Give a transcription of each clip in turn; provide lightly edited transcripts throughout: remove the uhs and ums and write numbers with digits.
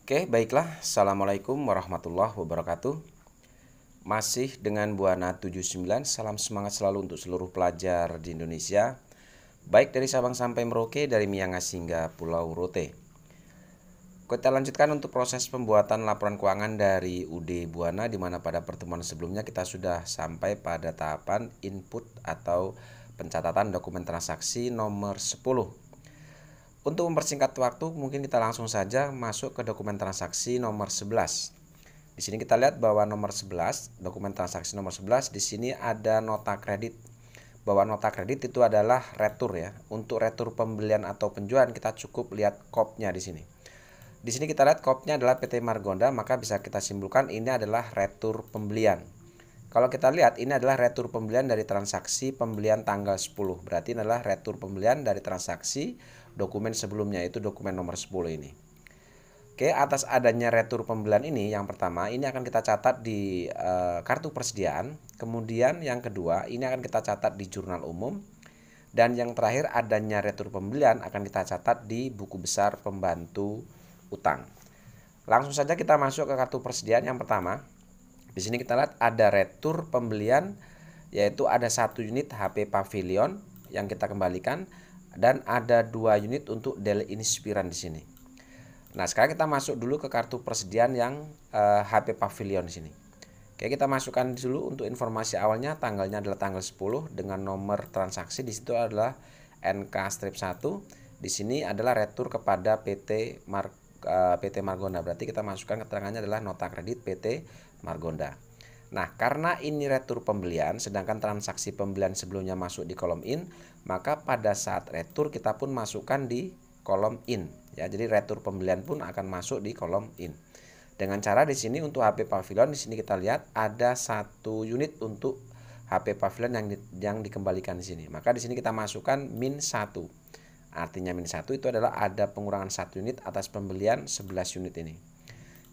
Oke, baiklah. Assalamualaikum warahmatullahi wabarakatuh. Masih dengan Buana 79. Salam semangat selalu untuk seluruh pelajar di Indonesia, baik dari Sabang sampai Merauke, dari Miangas hingga Pulau Rote. Kita lanjutkan untuk proses pembuatan laporan keuangan dari UD Buana, di mana pada pertemuan sebelumnya kita sudah sampai pada tahapan input atau pencatatan dokumen transaksi nomor 10. Untuk mempersingkat waktu, mungkin kita langsung saja masuk ke dokumen transaksi nomor 11. Di sini kita lihat bahwa nomor 11, dokumen transaksi nomor 11, di sini ada nota kredit. Bahwa nota kredit itu adalah retur ya. Untuk retur pembelian atau penjualan kita cukup lihat kopnya di sini. Di sini kita lihat kopnya adalah PT Margonda, maka bisa kita simpulkan ini adalah retur pembelian. Kalau kita lihat ini adalah retur pembelian dari transaksi pembelian tanggal 10. Berarti ini adalah retur pembelian dari transaksi dokumen sebelumnya, itu dokumen nomor 10 ini. Oke, atas adanya retur pembelian ini, yang pertama ini akan kita catat di kartu persediaan. Kemudian yang kedua ini akan kita catat di jurnal umum. Dan yang terakhir adanya retur pembelian akan kita catat di buku besar pembantu utang. Langsung saja kita masuk ke kartu persediaan yang pertama. Di sini kita lihat ada retur pembelian, yaitu ada 1 unit HP Pavilion yang kita kembalikan dan ada 2 unit untuk Dell Inspiron di sini. Nah, sekarang kita masuk dulu ke kartu persediaan yang HP Pavilion di sini. Oke, kita masukkan dulu untuk informasi awalnya, tanggalnya adalah tanggal 10 dengan nomor transaksi di situ adalah NK-1. Di sini adalah retur kepada PT Margonda. Berarti kita masukkan keterangannya adalah nota kredit PT Margonda. Nah, karena ini retur pembelian, sedangkan transaksi pembelian sebelumnya masuk di kolom in, maka pada saat retur kita pun masukkan di kolom in. Ya, jadi retur pembelian pun akan masuk di kolom in. Dengan cara di sini untuk HP Pavilion, di sini kita lihat ada 1 unit untuk HP Pavilion yang dikembalikan di sini. Maka di sini kita masukkan min 1. Artinya min 1 itu adalah ada pengurangan 1 unit atas pembelian 11 unit ini.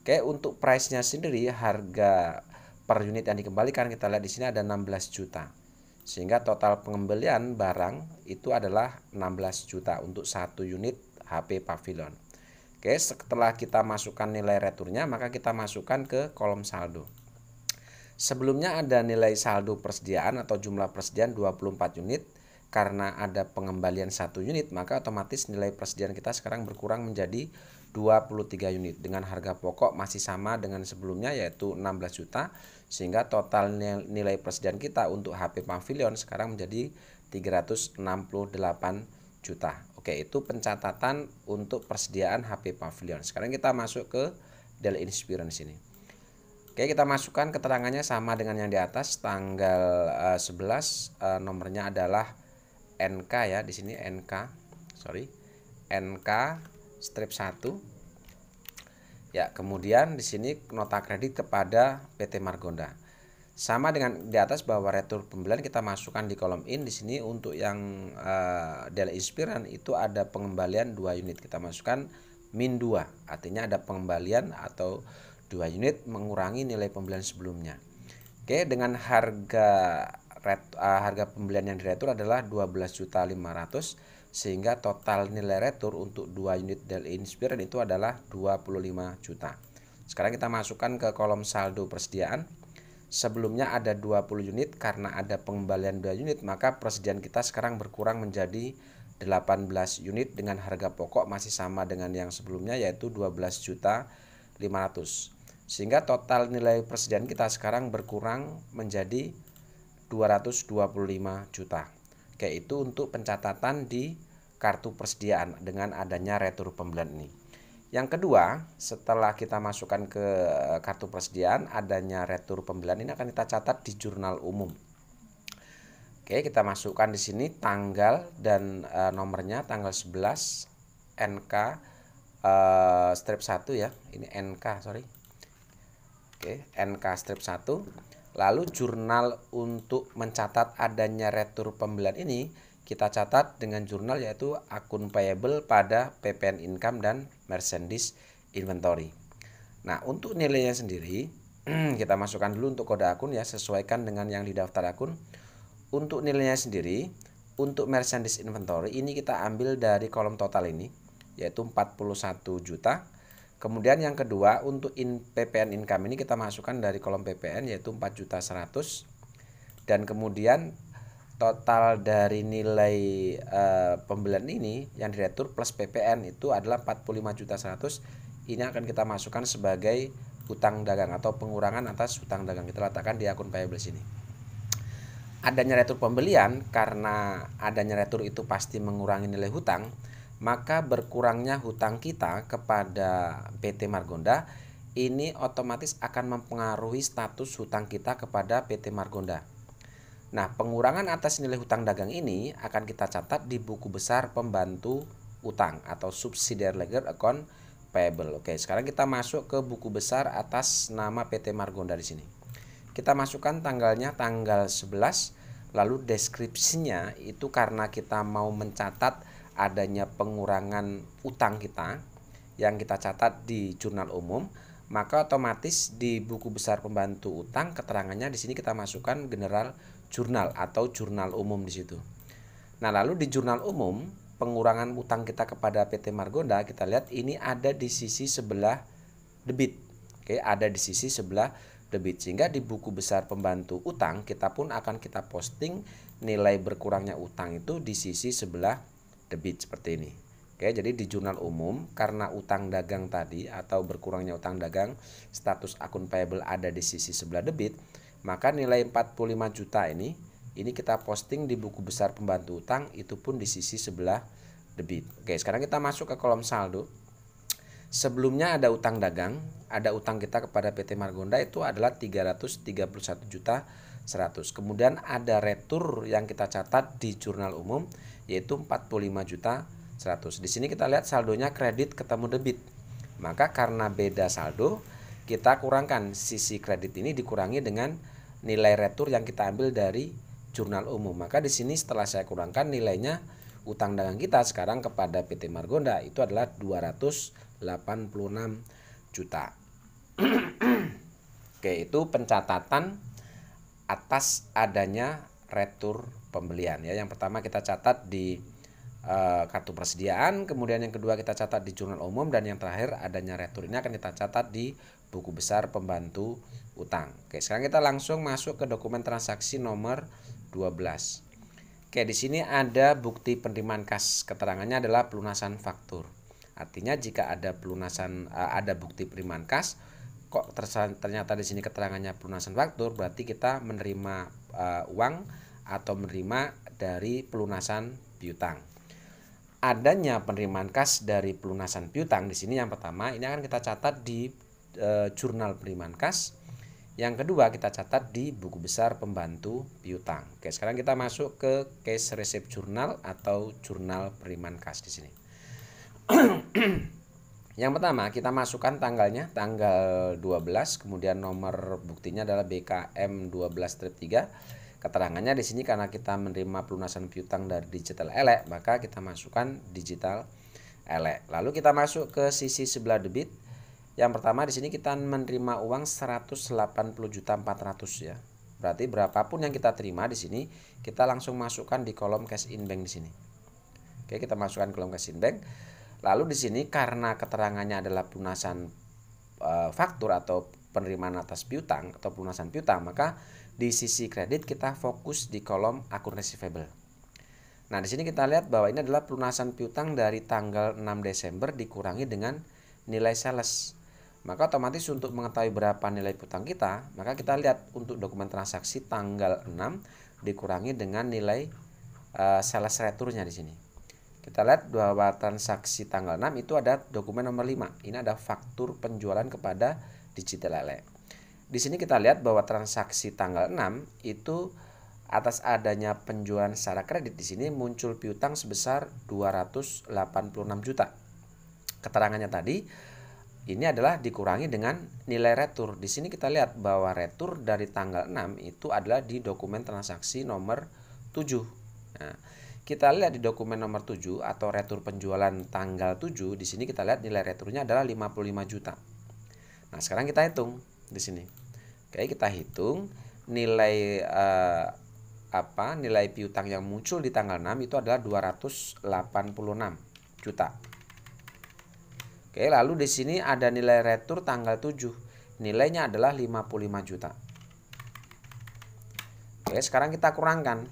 Oke, untuk price-nya sendiri, harga per unit yang dikembalikan kita lihat di sini ada 16 juta. Sehingga total pengembalian barang itu adalah 16 juta untuk 1 unit HP Pavilion. Oke, setelah kita masukkan nilai returnya, maka kita masukkan ke kolom saldo. Sebelumnya ada nilai saldo persediaan atau jumlah persediaan 24 unit. Karena ada pengembalian 1 unit, maka otomatis nilai persediaan kita sekarang berkurang menjadi 23 unit. Dengan harga pokok masih sama dengan sebelumnya, yaitu 16 juta. Sehingga total nilai persediaan kita untuk HP Pavilion sekarang menjadi 368 juta. Oke, itu pencatatan untuk persediaan HP Pavilion. Sekarang kita masuk ke Dell Inspiron sini. Oke, kita masukkan keterangannya sama dengan yang di atas, tanggal 11, nomornya adalah NK ya, di sini NK strip 1. Ya, kemudian di sini nota kredit kepada PT Margonda. Sama dengan di atas bahwa retur pembelian kita masukkan di kolom in. Di sini untuk yang Dell Inspiron itu ada pengembalian 2 unit. Kita masukkan min 2. Artinya ada pengembalian atau 2 unit mengurangi nilai pembelian sebelumnya. Oke, dengan harga pembelian yang diretur adalah 12.500.000, sehingga total nilai retur untuk 2 unit Dell Inspiron itu adalah 25 juta. Sekarang kita masukkan ke kolom saldo persediaan. Sebelumnya ada 20 unit, karena ada pengembalian 2 unit, maka persediaan kita sekarang berkurang menjadi 18 unit dengan harga pokok masih sama dengan yang sebelumnya, yaitu 12.500.000. Sehingga total nilai persediaan kita sekarang berkurang menjadi 225 juta. Oke, itu untuk pencatatan di kartu persediaan dengan adanya retur pembelian ini. Yang kedua, setelah kita masukkan ke kartu persediaan, adanya retur pembelian ini akan kita catat di jurnal umum. Oke, kita masukkan di sini tanggal dan nomornya, tanggal 11 NK strip 1 ya. Ini NK, sorry. Oke, NK strip 1. Lalu jurnal untuk mencatat adanya retur pembelian ini kita catat dengan jurnal, yaitu akun payable pada PPN income dan merchandise inventory. Nah, untuk nilainya sendiri kita masukkan dulu untuk kode akun ya, sesuaikan dengan yang di daftar akun. Untuk nilainya sendiri, untuk merchandise inventory ini kita ambil dari kolom total ini, yaitu 41 juta. Kemudian yang kedua, untuk PPN income ini kita masukkan dari kolom PPN yaitu 4.100.000, dan kemudian total dari nilai pembelian ini yang diretur plus PPN itu adalah 45.100.000. Ini akan kita masukkan sebagai utang dagang atau pengurangan atas utang dagang. Kita letakkan di akun payable sini. Adanya retur pembelian, karena adanya retur itu pasti mengurangi nilai hutang, maka berkurangnya hutang kita kepada PT Margonda ini otomatis akan mempengaruhi status hutang kita kepada PT Margonda. Nah, pengurangan atas nilai hutang dagang ini akan kita catat di buku besar pembantu utang atau subsidiary ledger account payable. Oke, sekarang kita masuk ke buku besar atas nama PT Margonda di sini. Kita masukkan tanggalnya tanggal 11, lalu deskripsinya itu karena kita mau mencatat adanya pengurangan utang kita yang kita catat di jurnal umum, maka otomatis di buku besar pembantu utang keterangannya di sini kita masukkan general jurnal atau jurnal umum di situ. Nah, lalu di jurnal umum pengurangan utang kita kepada PT Margonda kita lihat ini ada di sisi sebelah debit. Oke, ada di sisi sebelah debit, sehingga di buku besar pembantu utang kita pun akan kita posting nilai berkurangnya utang itu di sisi sebelah debit seperti ini. Oke, jadi di jurnal umum karena utang dagang tadi atau berkurangnya utang dagang status akun payable ada di sisi sebelah debit, maka nilai 45 juta ini kita posting di buku besar pembantu utang itu pun di sisi sebelah debit. Oke, sekarang kita masuk ke kolom saldo. Sebelumnya ada utang dagang, ada utang kita kepada PT Margonda itu adalah 331.100.000. Kemudian ada retur yang kita catat di jurnal umum yaitu 45.100.000. Di sini kita lihat saldonya kredit ketemu debit. Maka karena beda saldo, kita kurangkan sisi kredit ini dikurangi dengan nilai retur yang kita ambil dari jurnal umum. Maka di sini setelah saya kurangkan nilainya utang dagang kita sekarang kepada PT Margonda itu adalah 286 juta. Oke, itu pencatatan atas adanya retur pembelian ya. Yang pertama kita catat di kartu persediaan, kemudian yang kedua kita catat di jurnal umum, dan yang terakhir adanya retur ini akan kita catat di buku besar pembantu utang. Oke, sekarang kita langsung masuk ke dokumen transaksi nomor 12. Oke, di sini ada bukti penerimaan kas. Keterangannya adalah pelunasan faktur. Artinya jika ada pelunasan ada bukti penerimaan kas, kok ternyata di sini keterangannya pelunasan faktur, berarti kita menerima uang atau menerima dari pelunasan piutang. Adanya penerimaan kas dari pelunasan piutang di sini yang pertama ini akan kita catat di jurnal penerimaan kas. Yang kedua kita catat di buku besar pembantu piutang. Oke, sekarang kita masuk ke case receipt journal atau jurnal penerimaan kas di sini. Yang pertama kita masukkan tanggalnya tanggal 12, kemudian nomor buktinya adalah BKM 12-3. Keterangannya di sini karena kita menerima pelunasan piutang dari digital elek, maka kita masukkan digital elek. Lalu kita masuk ke sisi sebelah debit. Yang pertama di sini kita menerima uang 180.400 ya. Berarti berapapun yang kita terima di sini kita langsung masukkan di kolom cash in bank di sini. Oke, kita masukkan kolom cash in bank. Lalu di sini karena keterangannya adalah pelunasan faktur atau penerimaan atas piutang atau pelunasan piutang, maka di sisi kredit kita fokus di kolom akun receivable. Nah, di sini kita lihat bahwa ini adalah pelunasan piutang dari tanggal 6 Desember dikurangi dengan nilai sales. Maka otomatis untuk mengetahui berapa nilai piutang kita, maka kita lihat untuk dokumen transaksi tanggal 6 dikurangi dengan nilai sales returnya di sini. Kita lihat bahwa transaksi tanggal 6 itu ada dokumen nomor 5. Ini ada faktur penjualan kepada digital elek. Di sini kita lihat bahwa transaksi tanggal 6 itu atas adanya penjualan secara kredit di sini muncul piutang sebesar 286 juta. Keterangannya tadi ini adalah dikurangi dengan nilai retur. Di sini kita lihat bahwa retur dari tanggal 6 itu adalah di dokumen transaksi nomor 7. Nah, kita lihat di dokumen nomor 7 atau retur penjualan tanggal 7, di sini kita lihat nilai returnya adalah 55 juta. Nah, sekarang kita hitung di sini. Oke, kita hitung nilai nilai piutang yang muncul di tanggal 6 itu adalah 286 juta. Oke, lalu di sini ada nilai retur tanggal 7. Nilainya adalah 55 juta. Oke, sekarang kita kurangkan.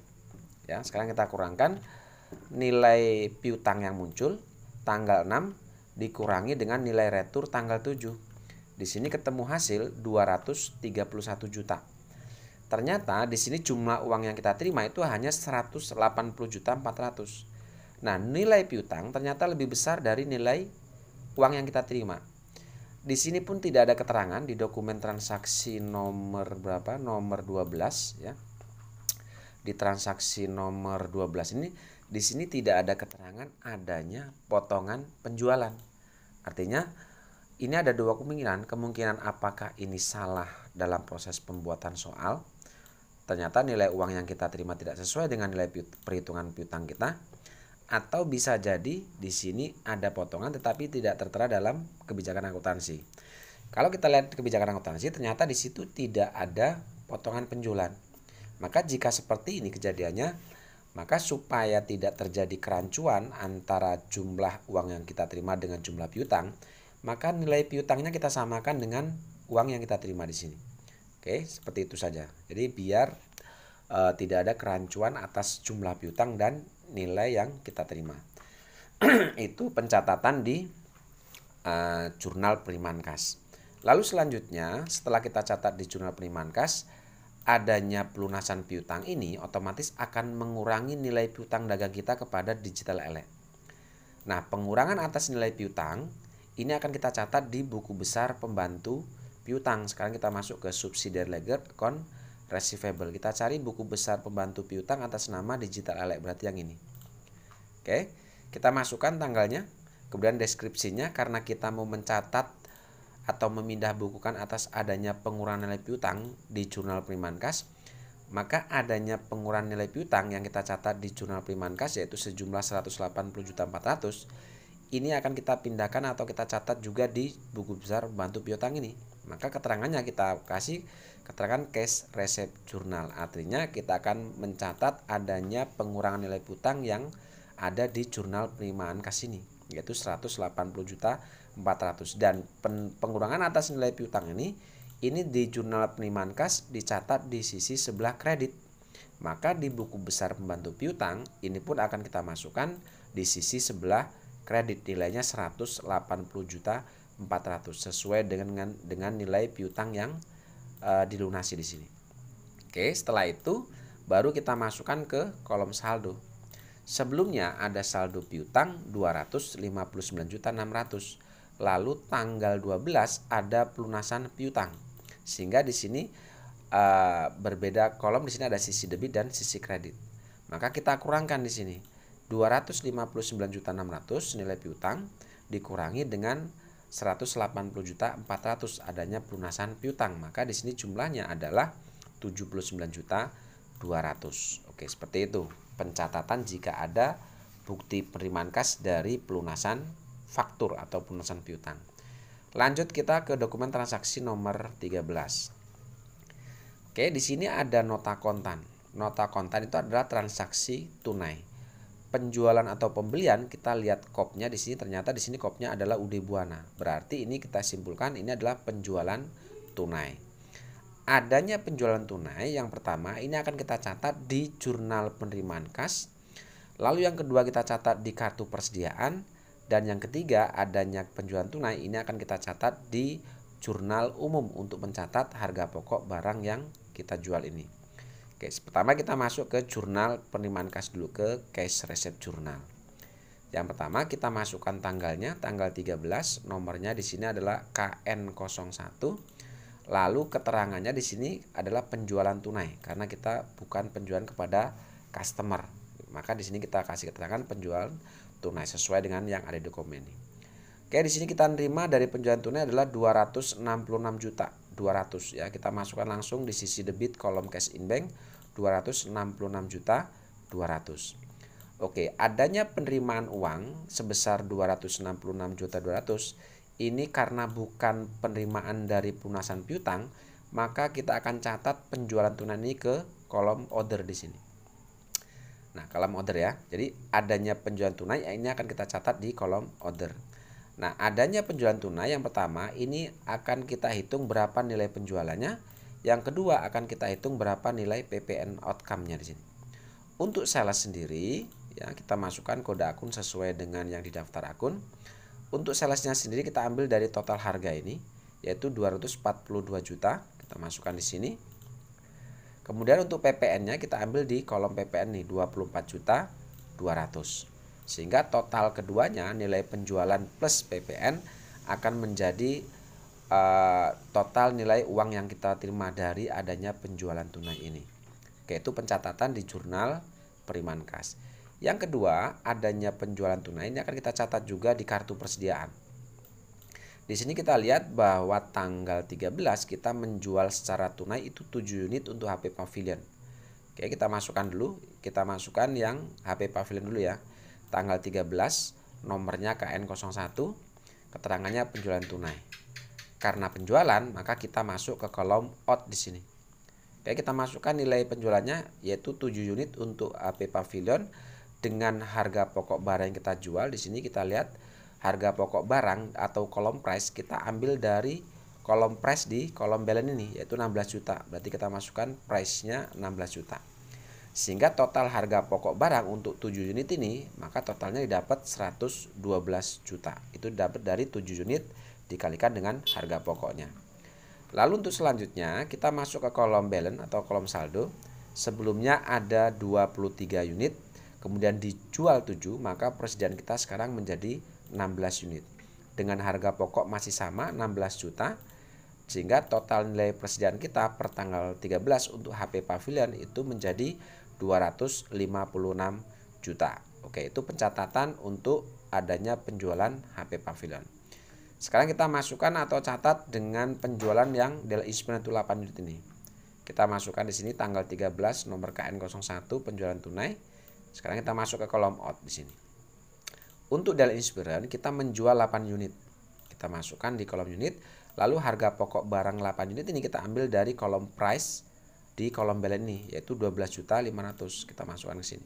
Ya, sekarang kita kurangkan nilai piutang yang muncul tanggal 6 dikurangi dengan nilai retur tanggal 7. Di sini ketemu hasil 231 juta. Ternyata di sini jumlah uang yang kita terima itu hanya 180.400. Nah, nilai piutang ternyata lebih besar dari nilai uang yang kita terima. Di sini pun tidak ada keterangan di dokumen transaksi nomor berapa? Nomor 12 ya. Di transaksi nomor 12 ini di sini tidak ada keterangan adanya potongan penjualan. Artinya ini ada dua kemungkinan apakah ini salah dalam proses pembuatan soal. Ternyata nilai uang yang kita terima tidak sesuai dengan nilai perhitungan piutang kita. Atau bisa jadi di sini ada potongan tetapi tidak tertera dalam kebijakan akuntansi. Kalau kita lihat kebijakan akuntansi, ternyata di situ tidak ada potongan penjualan. Maka jika seperti ini kejadiannya, maka supaya tidak terjadi kerancuan antara jumlah uang yang kita terima dengan jumlah piutang, maka nilai piutangnya kita samakan dengan uang yang kita terima di sini. Oke, seperti itu saja. Jadi biar tidak ada kerancuan atas jumlah piutang dan nilai yang kita terima. Itu pencatatan di jurnal penerimaan kas. Lalu selanjutnya setelah kita catat di jurnal penerimaan kas, adanya pelunasan piutang ini otomatis akan mengurangi nilai piutang dagang kita kepada Digital Ele. Nah, pengurangan atas nilai piutang ini akan kita catat di buku besar pembantu piutang. Sekarang kita masuk ke subsidiary ledger account receivable. Kita cari buku besar pembantu piutang atas nama Digital Ele, berarti yang ini. Oke, kita masukkan tanggalnya, kemudian deskripsinya. Karena kita mau mencatat atau memindah bukukan atas adanya pengurangan nilai piutang di jurnal penerimaan kas, maka adanya pengurangan nilai piutang yang kita catat di jurnal penerimaan kas yaitu sejumlah 180.400. Ini akan kita pindahkan atau kita catat juga di buku besar pembantu piutang ini. Maka keterangannya kita kasih keterangan cash receipt journal. Artinya kita akan mencatat adanya pengurangan nilai piutang yang ada di jurnal penerimaan kas ini, yaitu 180.400. Dan pengurangan atas nilai piutang ini di jurnal penerimaan kas dicatat di sisi sebelah kredit. Maka di buku besar pembantu piutang ini pun akan kita masukkan di sisi sebelah kredit, nilainya 180.400 sesuai dengan nilai piutang yang dilunasi di sini. Oke, setelah itu baru kita masukkan ke kolom saldo. Sebelumnya ada saldo piutang 259.600. Lalu tanggal 12 ada pelunasan piutang. Sehingga di sini berbeda kolom, di sini ada sisi debit dan sisi kredit. Maka kita kurangkan di sini 259.600 nilai piutang dikurangi dengan 180.400 adanya pelunasan piutang. Maka di sini jumlahnya adalah 79.200. Oke, seperti itu pencatatan jika ada bukti penerimaan kas dari pelunasan faktur atau pelunasan piutang. Lanjut kita ke dokumen transaksi nomor 13. Oke, di sini ada nota kontan. Nota kontan itu adalah transaksi tunai. Penjualan atau pembelian, kita lihat kopnya di sini, ternyata di sini kopnya adalah UD Buana. Berarti ini kita simpulkan ini adalah penjualan tunai. Adanya penjualan tunai yang pertama ini akan kita catat di jurnal penerimaan kas. Lalu yang kedua kita catat di kartu persediaan, dan yang ketiga adanya penjualan tunai ini akan kita catat di jurnal umum untuk mencatat harga pokok barang yang kita jual ini. Oke, pertama kita masuk ke jurnal penerimaan kas dulu, ke cash receipt journal. Yang pertama kita masukkan tanggalnya, tanggal 13, nomornya di sini adalah KN01. Lalu keterangannya di sini adalah penjualan tunai karena kita bukan penjualan kepada customer. Maka di sini kita kasih keterangan penjualan tunai sesuai dengan yang ada di dokumen ini. Oke, di sini kita terima dari penjualan tunai adalah 266 juta. 200 ya, kita masukkan langsung di sisi debit kolom cash in bank 266.200. Oke, adanya penerimaan uang sebesar 266.200 ini karena bukan penerimaan dari pelunasan piutang, maka kita akan catat penjualan tunai ini ke kolom order di sini. Nah, kolom order ya. Jadi adanya penjualan tunai ini akan kita catat di kolom order. Nah, adanya penjualan tunai yang pertama ini akan kita hitung berapa nilai penjualannya. Yang kedua akan kita hitung berapa nilai PPN outcome-nya di sini. Untuk sales sendiri, ya kita masukkan kode akun sesuai dengan yang di daftar akun. Untuk salesnya sendiri kita ambil dari total harga ini, yaitu 242 juta. Kita masukkan di sini. Kemudian untuk PPN-nya kita ambil di kolom PPN nih, 24 juta 200. Sehingga total keduanya nilai penjualan plus PPN akan menjadi total nilai uang yang kita terima dari adanya penjualan tunai ini. Oke, itu pencatatan di jurnal penerimaan kas. Yang kedua, adanya penjualan tunai ini akan kita catat juga di kartu persediaan. Di sini kita lihat bahwa tanggal 13 kita menjual secara tunai itu 7 unit untuk HP Pavilion. Oke, kita masukkan dulu. Kita masukkan yang HP Pavilion dulu ya. Tanggal 13, nomornya KN01, keterangannya penjualan tunai. Karena penjualan, maka kita masuk ke kolom out di sini. Oke, kita masukkan nilai penjualannya yaitu 7 unit untuk HP Pavilion dengan harga pokok barang yang kita jual. Di sini kita lihat harga pokok barang atau kolom price kita ambil dari kolom price di kolom balance ini yaitu 16 juta. Berarti kita masukkan price-nya 16 juta. Sehingga total harga pokok barang untuk 7 unit ini maka totalnya didapat 112 juta. Itu dapat dari 7 unit dikalikan dengan harga pokoknya. Lalu untuk selanjutnya kita masuk ke kolom balance atau kolom saldo. Sebelumnya ada 23 unit, kemudian dijual 7, maka persediaan kita sekarang menjadi 16 unit. Dengan harga pokok masih sama 16 juta. Sehingga total nilai persediaan kita per tanggal 13 untuk HP Pavilion itu menjadi 256 juta. Oke, itu pencatatan untuk adanya penjualan HP Pavilion. Sekarang kita masukkan atau catat dengan penjualan yang Dell Inspiron itu 8 unit ini. Kita masukkan di sini tanggal 13 nomor KN01 penjualan tunai. Sekarang kita masuk ke kolom out di sini. Untuk Dell Inspiron kita menjual 8 unit. Kita masukkan di kolom unit. Lalu harga pokok barang 8 unit ini kita ambil dari kolom price di kolom balance ini yaitu 12.500. Kita masukkan ke sini.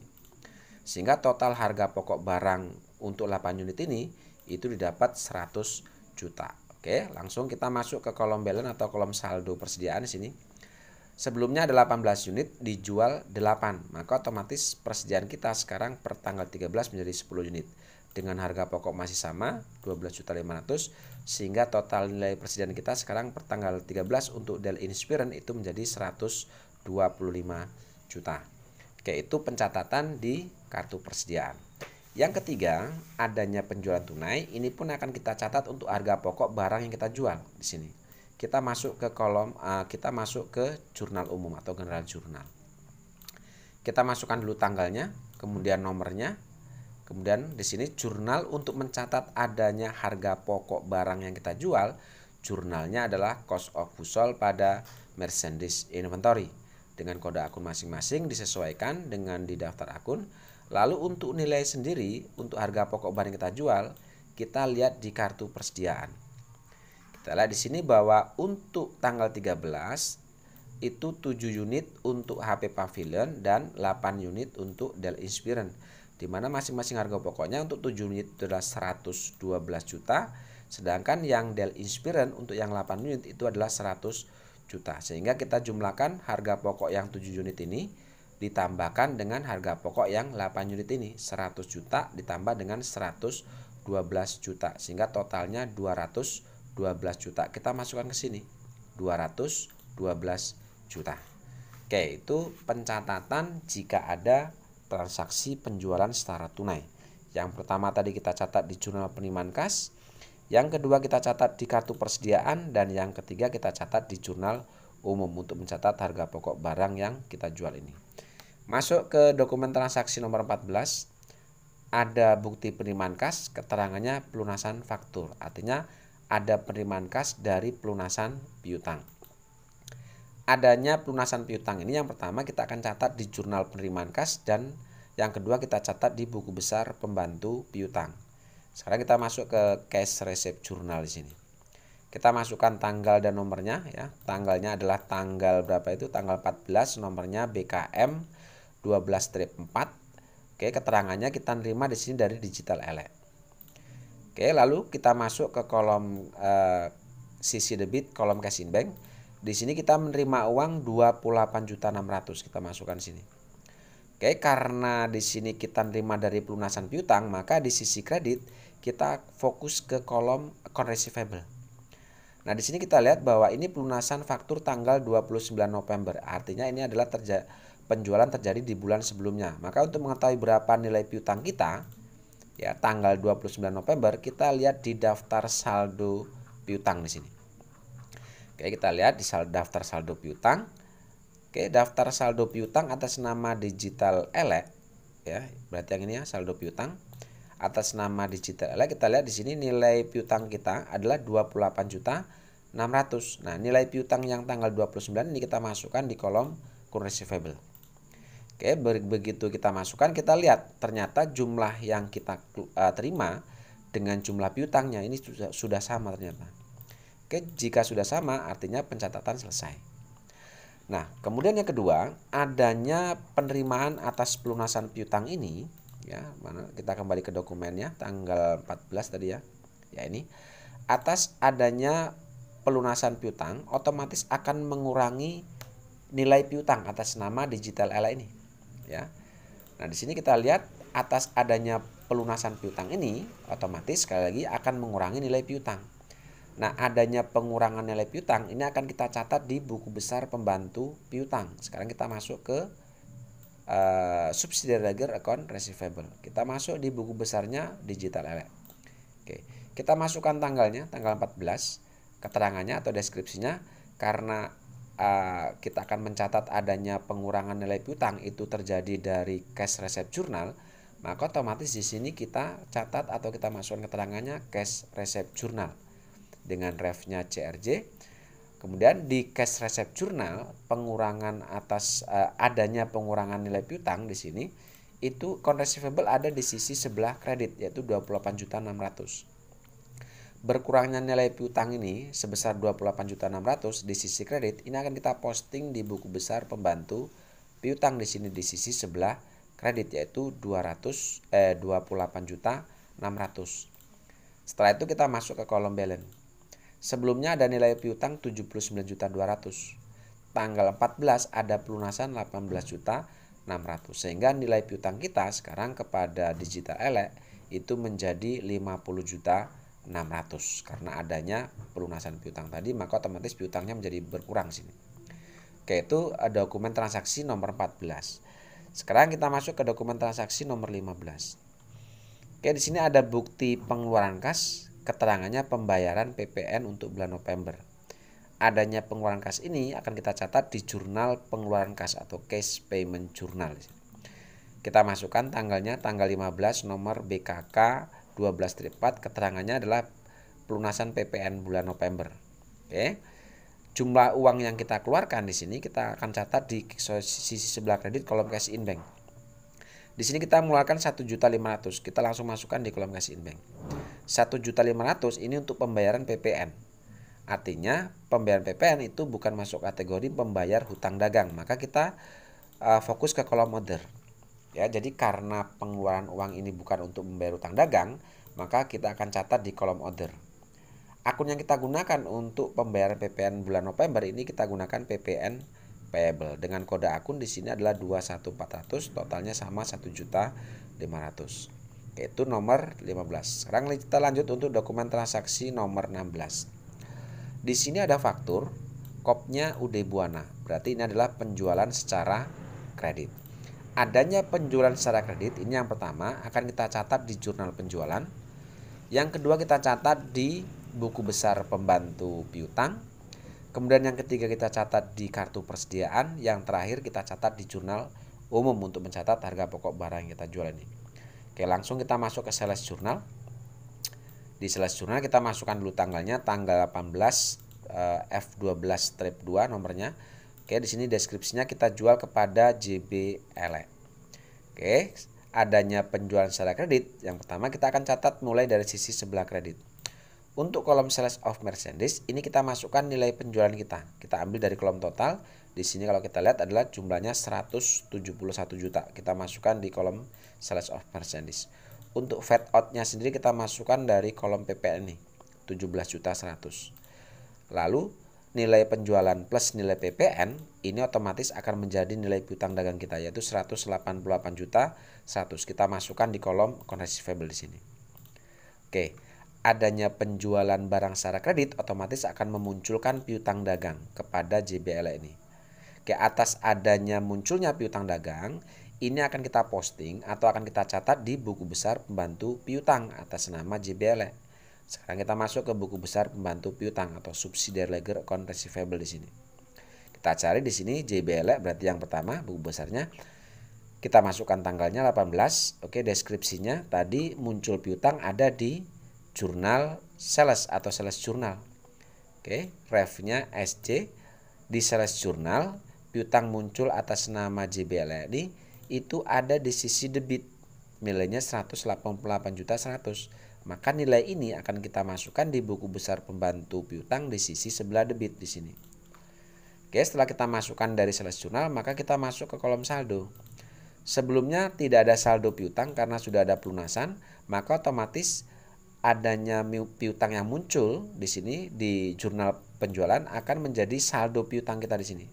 Sehingga total harga pokok barang untuk 8 unit ini itu didapat 100 juta. Oke, langsung kita masuk ke kolom balance atau kolom saldo persediaan di sini. Sebelumnya ada 18 unit dijual 8, maka otomatis persediaan kita sekarang per tanggal 13 menjadi 10 unit. Dengan harga pokok masih sama 12.500 sehingga total nilai persediaan kita sekarang per tanggal 13 untuk Dell Inspiron itu menjadi 125 juta. Oke, itu pencatatan di kartu persediaan. Yang ketiga, adanya penjualan tunai. Ini pun akan kita catat untuk harga pokok barang yang kita jual di sini. Kita masuk ke kolom, kita masuk ke jurnal umum atau general jurnal. Kita masukkan dulu tanggalnya, kemudian nomornya, kemudian di sini jurnal untuk mencatat adanya harga pokok barang yang kita jual. Jurnalnya adalah cost of goods sold pada merchandise inventory dengan kode akun masing-masing disesuaikan dengan di daftar akun. Lalu untuk nilai sendiri, untuk harga pokok barang yang kita jual, kita lihat di kartu persediaan. Kita lihat di sini bahwa untuk tanggal 13 itu 7 unit untuk HP Pavilion dan 8 unit untuk Dell Inspiron. Di mana masing-masing harga pokoknya untuk 7 unit itu adalah 112 juta, sedangkan yang Dell Inspiron untuk yang 8 unit itu adalah 100 juta. Sehingga kita jumlahkan harga pokok yang 7 unit ini ditambahkan dengan harga pokok yang 8 unit ini 100 juta ditambah dengan 112 juta sehingga totalnya 212 juta. Kita masukkan ke sini 212 juta. Oke, itu pencatatan jika ada transaksi penjualan secara tunai. Yang pertama tadi kita catat di jurnal penerimaan kas, yang kedua kita catat di kartu persediaan, dan yang ketiga kita catat di jurnal umum untuk mencatat harga pokok barang yang kita jual ini. Masuk ke dokumen transaksi nomor 14, ada bukti penerimaan kas, keterangannya pelunasan faktur. Artinya ada penerimaan kas dari pelunasan piutang. Adanya pelunasan piutang ini yang pertama kita akan catat di jurnal penerimaan kas, dan yang kedua kita catat di buku besar pembantu piutang. Sekarang kita masuk ke cash receipt journal di sini. Kita masukkan tanggal dan nomornya ya. Tanggalnya adalah tanggal berapa itu? Tanggal 14, nomornya BKM 12-4. Oke, keterangannya kita nerima di sini dari Digital Elect. Oke, lalu kita masuk ke kolom sisi debit, kolom cash in bank. Di sini kita menerima uang 28.600.000, kita masukkan sini. Oke, karena di sini kita menerima dari pelunasan piutang, maka di sisi kredit kita fokus ke kolom account receivable. Nah, di sini kita lihat bahwa ini pelunasan faktur tanggal 29 November. Artinya ini adalah penjualan terjadi di bulan sebelumnya. Maka untuk mengetahui berapa nilai piutang kita, ya tanggal 29 November, kita lihat di daftar saldo piutang di sini. Oke, kita lihat di daftar saldo piutang. Oke, daftar saldo piutang atas nama Digital Ele, ya, berarti yang ini ya saldo piutang atas nama Digital Ele. Kita lihat di sini nilai piutang kita adalah 28.600.000. Nah, nilai piutang yang tanggal 29 ini kita masukkan di kolom current receivable. Oke, begitu kita masukkan, kita lihat ternyata jumlah yang kita terima dengan jumlah piutangnya ini sudah sama ternyata. Oke, jika sudah sama artinya pencatatan selesai. Nah, kemudian yang kedua, adanya penerimaan atas pelunasan piutang ini, ya, mana kita kembali ke dokumennya tanggal 14 tadi ya. Ya, ini atas adanya pelunasan piutang otomatis akan mengurangi nilai piutang atas nama Digital Ele ini, ya. Nah, di sini kita lihat atas adanya pelunasan piutang ini otomatis sekali lagi akan mengurangi nilai piutang. Nah, adanya pengurangan nilai piutang ini akan kita catat di buku besar pembantu piutang. Sekarang kita masuk ke subsidiary ledger account receivable. Kita masuk di buku besarnya Digital Ele. Oke, kita masukkan tanggalnya, tanggal 14, keterangannya atau deskripsinya. Karena kita akan mencatat adanya pengurangan nilai piutang itu terjadi dari cash receipt journal, maka otomatis di sini kita catat atau kita masukkan keterangannya cash receipt journal dengan refnya CRJ. Kemudian di cash receipt journal pengurangan atas adanya pengurangan nilai piutang di sini itu account receivable ada di sisi sebelah kredit yaitu 28.600.000. Berkurangnya nilai piutang ini sebesar 28.600.000 di sisi kredit ini akan kita posting di buku besar pembantu piutang di sini di sisi sebelah kredit yaitu 28.600.000. Setelah itu kita masuk ke kolom balance. Sebelumnya ada nilai piutang 79.200.000. Tanggal 14 ada pelunasan 18.600.000. Sehingga nilai piutang kita sekarang kepada Digital Ele itu menjadi 50.600.000. Karena adanya pelunasan piutang tadi maka otomatis piutangnya menjadi berkurang sini. Oke, itu dokumen transaksi nomor 14. Sekarang kita masuk ke dokumen transaksi nomor 15. Oke, di sini ada bukti pengeluaran kas. Keterangannya pembayaran PPN untuk bulan November. Adanya pengeluaran kas ini akan kita catat di jurnal pengeluaran kas atau cash payment journal. Kita masukkan tanggalnya tanggal 15 nomor BKK 12-4. Keterangannya adalah pelunasan PPN bulan November. Oke. Jumlah uang yang kita keluarkan di sini kita akan catat di sisi sebelah kredit kolom cash in bank. Di sini kita mengeluarkan 1.500.000. Kita langsung masukkan di kolom cash in bank. 1.500.000 ini untuk pembayaran PPN. Artinya pembayaran PPN itu bukan masuk kategori pembayar hutang dagang. Maka kita fokus ke kolom order. Ya, jadi karena pengeluaran uang ini bukan untuk membayar hutang dagang, maka kita akan catat di kolom order. Akun yang kita gunakan untuk pembayaran PPN bulan November ini kita gunakan PPN payable dengan kode akun di sini adalah 21400, totalnya sama 1.500.000. Yaitu nomor 15. Sekarang kita lanjut untuk dokumen transaksi nomor 16. Di sini ada faktur, kopnya UD Buana. Berarti ini adalah penjualan secara kredit. Adanya penjualan secara kredit ini yang pertama akan kita catat di jurnal penjualan. Yang kedua kita catat di buku besar pembantu piutang. Kemudian yang ketiga kita catat di kartu persediaan. Yang terakhir kita catat di jurnal umum untuk mencatat harga pokok barang yang kita jual ini. Oke, langsung kita masuk ke sales journal. Di sales journal kita masukkan dulu tanggalnya tanggal 18 F12-2 nomornya. Oke, di sini deskripsinya kita jual kepada JB Ele. Oke, adanya penjualan secara kredit. Yang pertama kita akan catat mulai dari sisi sebelah kredit. Untuk kolom sales of merchandise ini kita masukkan nilai penjualan kita. Kita ambil dari kolom total. Di sini kalau kita lihat adalah jumlahnya 171 juta. Kita masukkan di kolom sales of merchandise. untuk fade out-nya sendiri kita masukkan dari kolom PPN ini 17.100.000. Lalu nilai penjualan plus nilai PPN ini otomatis akan menjadi nilai piutang dagang kita, yaitu 188.100.000. Kita masukkan di kolom accounts receivable di sini. Oke, adanya penjualan barang secara kredit otomatis akan memunculkan piutang dagang kepada JBL ini. Oke, atas adanya munculnya piutang dagang, ini akan kita posting atau akan kita catat di buku besar pembantu piutang atas nama JBL. Sekarang kita masuk ke buku besar pembantu piutang atau subsidiary ledger account receivable di sini. Kita cari di sini JBL, berarti yang pertama buku besarnya. Kita masukkan tanggalnya 18. Oke, deskripsinya tadi muncul piutang ada di jurnal sales atau sales journal. Oke, ref-nya SJ di sales journal, piutang muncul atas nama JBL ini itu ada di sisi debit. Nilainya 188.100.000. Maka nilai ini akan kita masukkan di buku besar pembantu piutang di sisi sebelah debit di sini. Oke, setelah kita masukkan dari sales journal, maka kita masuk ke kolom saldo. Sebelumnya tidak ada saldo piutang karena sudah ada pelunasan, maka otomatis adanya piutang yang muncul di sini di jurnal penjualan akan menjadi saldo piutang kita di sini.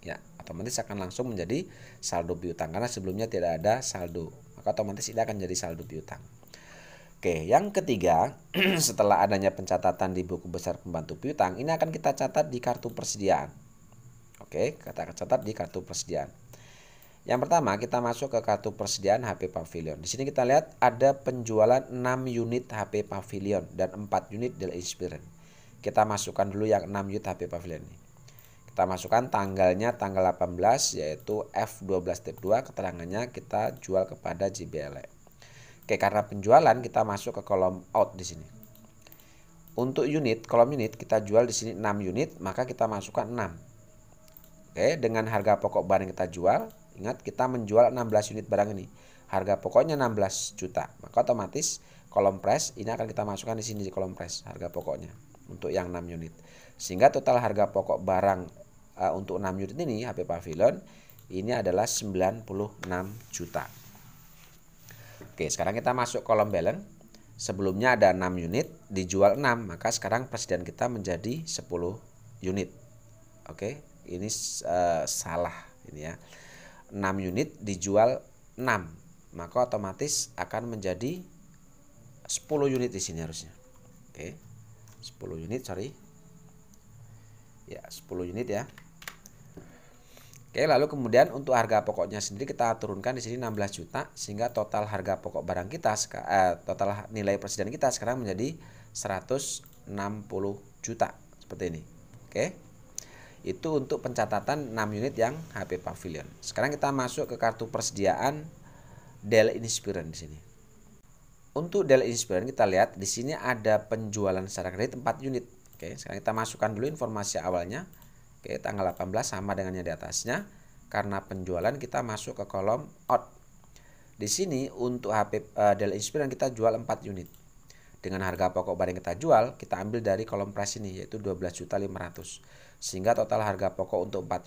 Ya, otomatis akan langsung menjadi saldo piutang karena sebelumnya tidak ada saldo. Maka otomatis ini akan jadi saldo piutang. Oke, yang ketiga, setelah adanya pencatatan di buku besar pembantu piutang, ini akan kita catat di kartu persediaan. Oke, kita catat di kartu persediaan. Yang pertama, kita masuk ke kartu persediaan HP Pavilion. Di sini kita lihat ada penjualan 6 unit HP Pavilion dan 4 unit Dell Inspiron. Kita masukkan dulu yang 6 unit HP Pavilion ini. Kita masukkan tanggalnya tanggal 18 yaitu F12 step 2, keterangannya kita jual kepada JBL. Oke, karena penjualan kita masuk ke kolom out di sini. Untuk unit, kolom unit kita jual di sini 6 unit, maka kita masukkan 6. Oke, dengan harga pokok barang kita jual, ingat kita menjual 16 unit barang ini. Harga pokoknya 16 juta. Maka otomatis kolom price ini akan kita masukkan di sini di kolom price harga pokoknya untuk yang 6 unit. Sehingga total harga pokok barang untuk 6 unit ini HP Pavilion ini adalah 96 juta. Oke, sekarang kita masuk kolom balance. Sebelumnya ada 6 unit, dijual 6, maka sekarang persediaan kita menjadi 10 unit. Oke, ini salah ini ya. 6 unit dijual 6, maka otomatis akan menjadi 10 unit di sini harusnya. Oke. 10 unit, sorry. Ya, 10 unit ya. Oke, lalu kemudian untuk harga pokoknya sendiri kita turunkan di sini 16 juta sehingga total harga pokok barang kita total nilai persediaan kita sekarang menjadi 160 juta seperti ini. Oke. Itu untuk pencatatan 6 unit yang HP Pavilion. Sekarang kita masuk ke kartu persediaan Dell Inspiron di sini. Untuk Dell Inspiron kita lihat di sini ada penjualan secara kredit 4 unit. Oke, sekarang kita masukkan dulu informasi awalnya. Oke, tanggal 18 sama dengan yang di atasnya. Karena penjualan kita masuk ke kolom out. Di sini untuk HP Dell Inspiron kita jual 4 unit. Dengan harga pokok barang kita jual, kita ambil dari kolom price ini yaitu 12.500. Sehingga total harga pokok untuk 4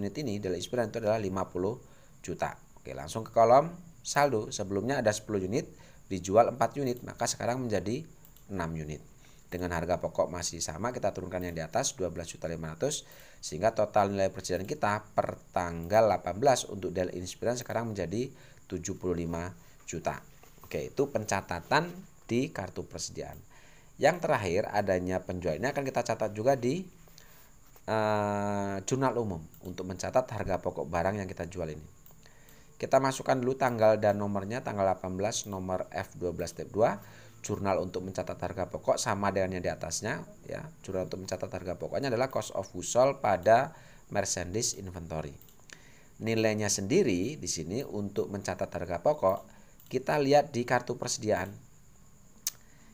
unit ini Dell Inspiron itu adalah 50 juta. Oke, langsung ke kolom saldo. Sebelumnya ada 10 unit, dijual 4 unit, maka sekarang menjadi 6 unit. Dengan harga pokok masih sama, kita turunkan yang di atas 12.500 sehingga total nilai persediaan kita per tanggal 18 untuk Dell Inspiron sekarang menjadi 75 juta. Oke, itu pencatatan di kartu persediaan. Yang terakhir adanya penjualan ini akan kita catat juga di jurnal umum untuk mencatat harga pokok barang yang kita jual ini. Kita masukkan dulu tanggal dan nomornya, tanggal 18 nomor F12 step 2. Jurnal untuk mencatat harga pokok sama dengan yang di atasnya ya. Jurnal untuk mencatat harga pokoknya adalah cost of goods sold pada merchandise inventory. Nilainya sendiri di sini untuk mencatat harga pokok kita lihat di kartu persediaan.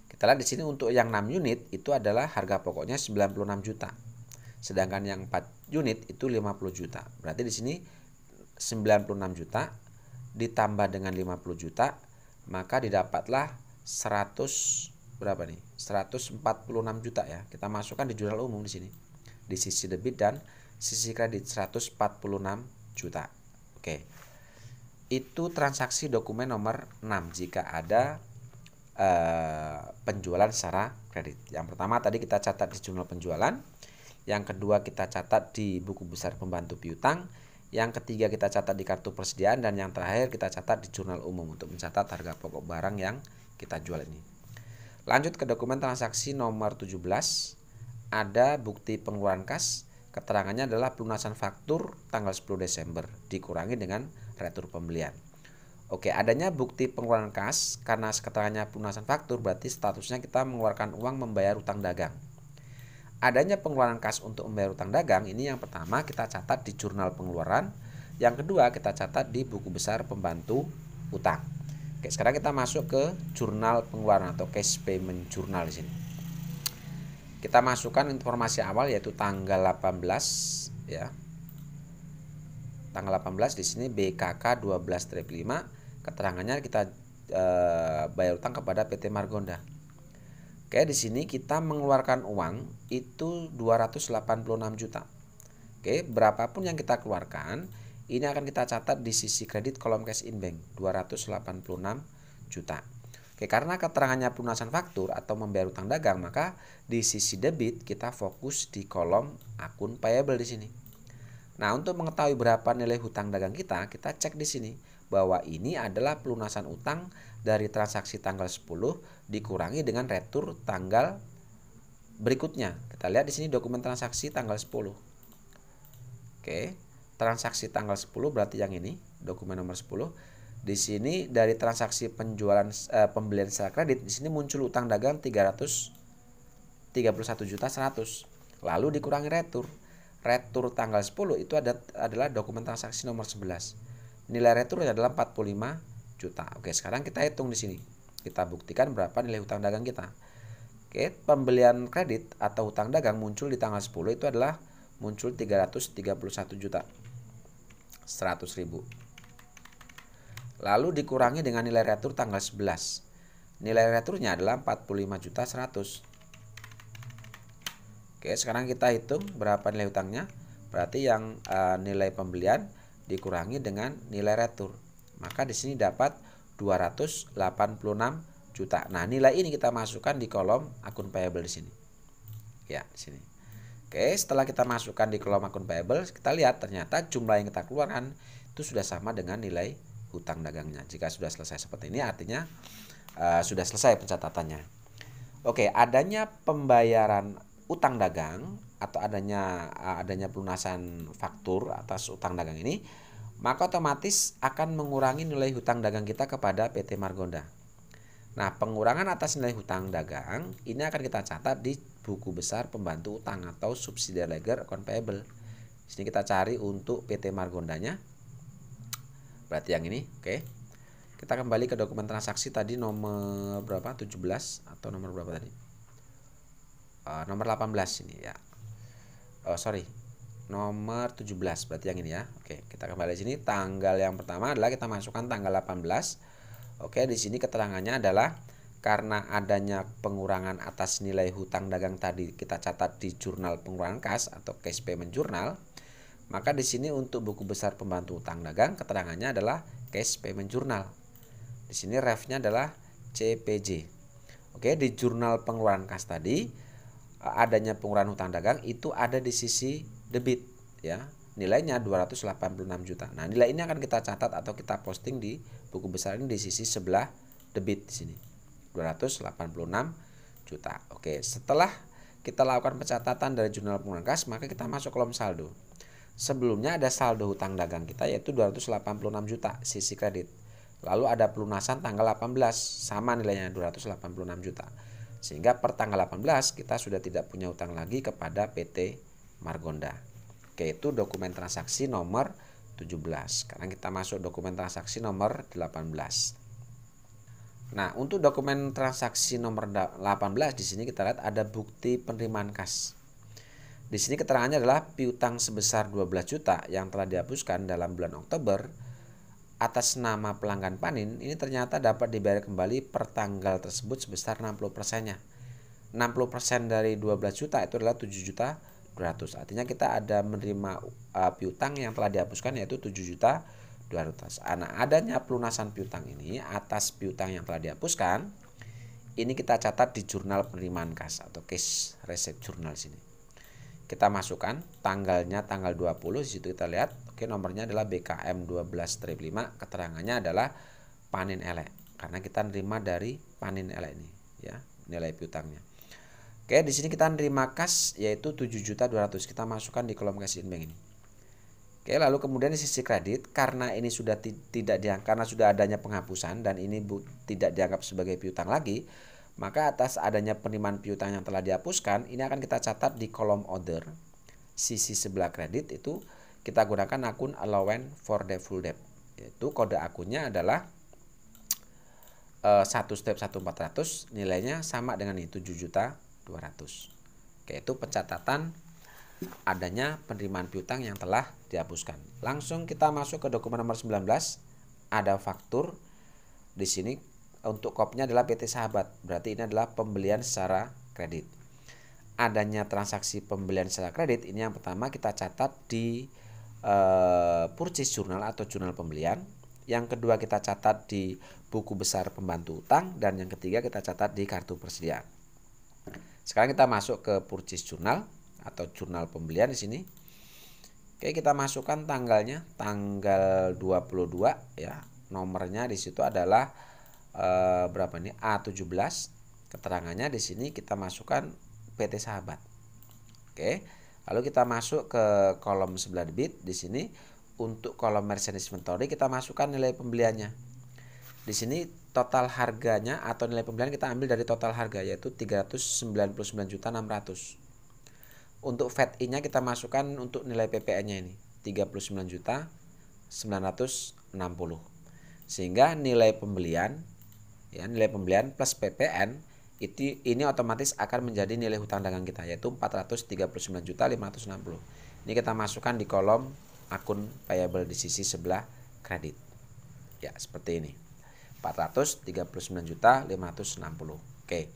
Kita lihat di sini untuk yang 6 unit itu adalah harga pokoknya 96 juta. Sedangkan yang 4 unit itu 50 juta. Berarti di sini 96 juta ditambah dengan 50 juta maka didapatlah 146 juta ya. Kita masukkan di jurnal umum di sini. Di sisi debit dan sisi kredit 146 juta. Oke. itu transaksi dokumen nomor 6 jika ada penjualan secara kredit. Yang pertama tadi kita catat di jurnal penjualan, yang kedua kita catat di buku besar pembantu piutang, yang ketiga kita catat di kartu persediaan, dan yang terakhir kita catat di jurnal umum untuk mencatat harga pokok barang yang kita jual ini. Lanjut ke dokumen transaksi nomor 17, ada bukti pengeluaran kas. Keterangannya adalah pelunasan faktur tanggal 10 Desember dikurangi dengan retur pembelian. Oke, adanya bukti pengeluaran kas karena keterangannya pelunasan faktur berarti statusnya kita mengeluarkan uang membayar utang dagang. Adanya pengeluaran kas untuk membayar utang dagang ini yang pertama kita catat di jurnal pengeluaran, yang kedua kita catat di buku besar pembantu utang. Oke, sekarang kita masuk ke jurnal pengeluaran atau cash payment journal di sini. Kita masukkan informasi awal yaitu tanggal 18 ya. Tanggal 18 di sini BKK 12-5, keterangannya kita bayar utang kepada PT Margonda. Oke, di sini kita mengeluarkan uang itu 286 juta. Oke, berapapun yang kita keluarkan, ini akan kita catat di sisi kredit kolom cash in bank 286 juta. Oke, karena keterangannya pelunasan faktur atau membayar utang dagang, maka di sisi debit kita fokus di kolom akun payable di sini. Nah, untuk mengetahui berapa nilai hutang dagang kita cek di sini bahwa ini adalah pelunasan utang dari transaksi tanggal 10 dikurangi dengan retur tanggal berikutnya. Kita lihat di sini dokumen transaksi tanggal 10. Oke, transaksi tanggal 10 berarti yang ini, dokumen nomor 10. Di sini dari transaksi penjualan pembelian secara kredit di sini muncul utang dagang 331.100. Lalu dikurangi retur. Retur tanggal 10 itu adalah dokumen transaksi nomor 11. Nilai retur adalah 45 juta. Oke, sekarang kita hitung di sini. Kita buktikan berapa nilai hutang dagang kita. Oke, pembelian kredit atau hutang dagang muncul di tanggal 10 itu adalah muncul 331 juta 100.000. Lalu dikurangi dengan nilai retur tanggal 11. Nilai returnya adalah 45 juta 100. Oke, sekarang kita hitung berapa nilai hutangnya. Berarti yang nilai pembelian dikurangi dengan nilai retur. Maka di sini dapat 286 juta. Nah, nilai ini kita masukkan di kolom akun payable di sini. Ya, di sini. Oke, setelah kita masukkan di kolom akun payable, kita lihat ternyata jumlah yang kita keluarkan itu sudah sama dengan nilai hutang dagangnya. Jika sudah selesai seperti ini artinya sudah selesai pencatatannya. Oke, adanya pembayaran utang dagang atau adanya pelunasan faktur atas utang dagang ini, maka otomatis akan mengurangi nilai hutang dagang kita kepada PT Margonda. Nah, pengurangan atas nilai hutang dagang ini akan kita catat di buku besar pembantu utang atau subsidiary ledger account payable. Di sini kita cari untuk PT Margondanya. Berarti yang ini, oke. Kita kembali ke dokumen transaksi tadi nomor berapa? 17 atau nomor berapa tadi? Nomor 18 ini ya. Nomor 17 berarti yang ini ya. Oke, kita kembali di sini. Tanggal yang pertama adalah kita masukkan tanggal 18. Oke, di sini keterangannya adalah karena adanya pengurangan atas nilai hutang dagang tadi kita catat di jurnal pengeluaran kas atau cash payment journal. Maka di sini untuk buku besar pembantu utang dagang keterangannya adalah cash payment journal. Di sini refnya adalah CPJ. Oke, di jurnal pengeluaran kas tadi adanya pengurangan hutang dagang itu ada di sisi debit ya. Nilainya 286 juta. Nah, nilai ini akan kita catat atau kita posting di buku besar ini di sisi sebelah debit di sini. 286 juta. Oke, setelah kita lakukan pencatatan dari jurnal pengeluaran kas, maka kita masuk kolom saldo. Sebelumnya ada saldo hutang dagang kita yaitu 286 juta sisi kredit. Lalu ada pelunasan tanggal 18 sama nilainya 286 juta. Sehingga per tanggal 18 kita sudah tidak punya hutang lagi kepada PT Margonda. Oke, itu dokumen transaksi nomor 17. Sekarang kita masuk dokumen transaksi nomor 18. Nah, untuk dokumen transaksi nomor 18 di sini kita lihat ada bukti penerimaan kas. Di sini keterangannya adalah piutang sebesar 12 juta yang telah dihapuskan dalam bulan Oktober atas nama pelanggan Panin ini ternyata dapat dibayar kembali per tanggal tersebut sebesar 60%-nya. 60% dari 12 juta itu adalah 7 juta 200. Artinya kita ada menerima piutang yang telah dihapuskan yaitu 7 juta 200. Nah, adanya pelunasan piutang ini atas piutang yang telah dihapuskan, ini kita catat di jurnal penerimaan kas atau cash receipt journal sini. Kita masukkan tanggalnya tanggal 20, di situ kita lihat, oke, nomornya adalah BKM 12-5, keterangannya adalah panen elek karena kita nerima dari panen elek ini ya, nilai piutangnya. Oke, di sini kita nerima kas yaitu 7.200.000, kita masukkan di kolom cash in bank ini. Oke, lalu kemudian di sisi kredit, karena ini sudah tidak dianggap, karena sudah adanya penghapusan dan ini tidak dianggap sebagai piutang lagi, maka atas adanya penerimaan piutang yang telah dihapuskan, ini akan kita catat di kolom order. Sisi sebelah kredit itu kita gunakan akun allowance for the full debt. Yaitu kode akunnya adalah 1/1400, nilainya sama dengan ini 7.200.000. Oke, itu pencatatan adanya penerimaan piutang yang telah dihapuskan. Langsung kita masuk ke dokumen nomor 19, ada faktur. Di sini untuk kopnya adalah PT Sahabat, berarti ini adalah pembelian secara kredit. Adanya transaksi pembelian secara kredit, ini yang pertama kita catat di purchase journal atau jurnal pembelian. Yang kedua kita catat di buku besar pembantu utang, dan yang ketiga kita catat di kartu persediaan. Sekarang kita masuk ke purchase journal atau jurnal pembelian di sini. Oke, kita masukkan tanggalnya tanggal 22 ya. Nomornya di situ adalah berapa nih? A17. Keterangannya di sini kita masukkan PT Sahabat. Oke. Lalu kita masuk ke kolom sebelah debit. Di sini untuk kolom merchandise inventory kita masukkan nilai pembeliannya. Di sini total harganya atau nilai pembelian kita ambil dari total harga yaitu 399.600.000. Untuk VAT-nya kita masukkan untuk nilai PPN-nya ini 39.960.000. Sehingga nilai pembelian ya, nilai pembelian plus PPN ini otomatis akan menjadi nilai hutang dagang kita yaitu 439.560. Ini kita masukkan di kolom akun payable di sisi sebelah kredit. Ya, seperti ini. 439.560. Oke.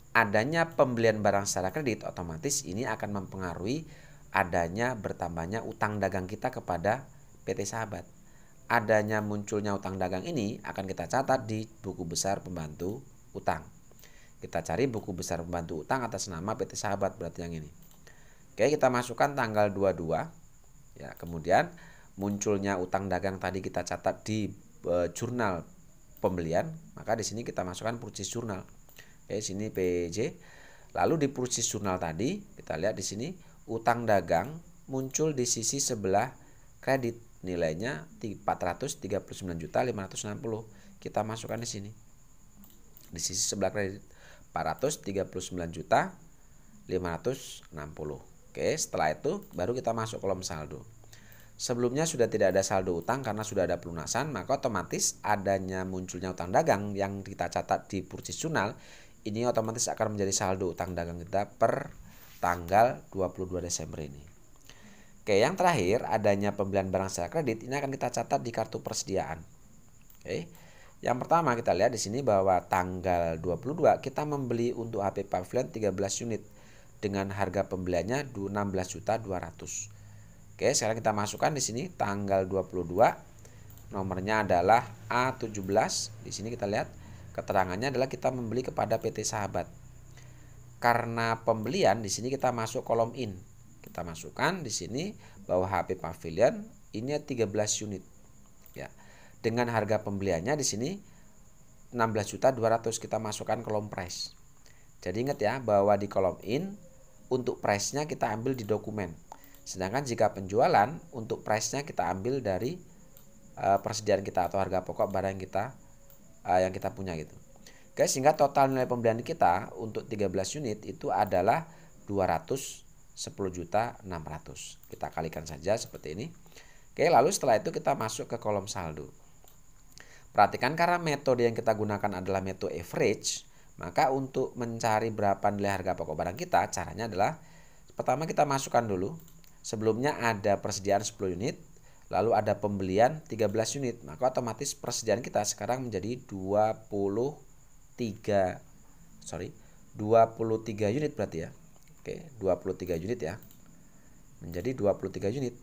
Adanya pembelian barang secara kredit otomatis ini akan mempengaruhi adanya bertambahnya utang dagang kita kepada PT Sahabat. Adanya munculnya utang dagang ini akan kita catat di buku besar pembantu utang. Kita cari buku besar pembantu utang atas nama PT Sahabat, berarti yang ini. Oke, kita masukkan tanggal 22. Ya, kemudian munculnya utang dagang tadi kita catat di jurnal pembelian, maka di sini kita masukkan purchase journal. Oke, sini PJ. Lalu di purchase journal tadi kita lihat di sini utang dagang muncul di sisi sebelah kredit, nilainya 439.560. Kita masukkan di sini. Di sisi sebelah kredit 439.560. Oke, setelah itu baru kita masuk kolom saldo. Sebelumnya sudah tidak ada saldo utang karena sudah ada pelunasan, maka otomatis adanya munculnya utang dagang yang kita catat di purchase journal ini otomatis akan menjadi saldo utang dagang kita per tanggal 22 Desember ini. Oke, yang terakhir adanya pembelian barang secara kredit ini akan kita catat di kartu persediaan. Oke. Yang pertama kita lihat di sini bahwa tanggal 22 kita membeli untuk HP Pavilion 13 unit dengan harga pembeliannya 16.200.000. Oke, sekarang kita masukkan di sini tanggal 22. Nomornya adalah A17. Di sini kita lihat keterangannya adalah kita membeli kepada PT Sahabat. Karena pembelian di sini kita masuk kolom in. Kita masukkan di sini bahwa HP Pavilion ini 13 unit. Ya. Dengan harga pembeliannya di sini 16.200.000, kita masukkan kolom price. Jadi ingat ya bahwa di kolom in untuk price-nya kita ambil di dokumen. Sedangkan jika penjualan untuk price-nya kita ambil dari persediaan kita atau harga pokok barang yang kita punya gitu. Oke, sehingga total nilai pembelian kita untuk 13 unit itu adalah 210.600.000. Kita kalikan saja seperti ini. Oke, lalu setelah itu kita masuk ke kolom saldo. Perhatikan karena metode yang kita gunakan adalah metode average, maka untuk mencari berapa nilai harga pokok barang kita, caranya adalah pertama kita masukkan dulu. Sebelumnya ada persediaan 10 unit, lalu ada pembelian 13 unit, maka otomatis persediaan kita sekarang menjadi 23 unit berarti ya. Oke, 23 unit ya. Menjadi 23 unit.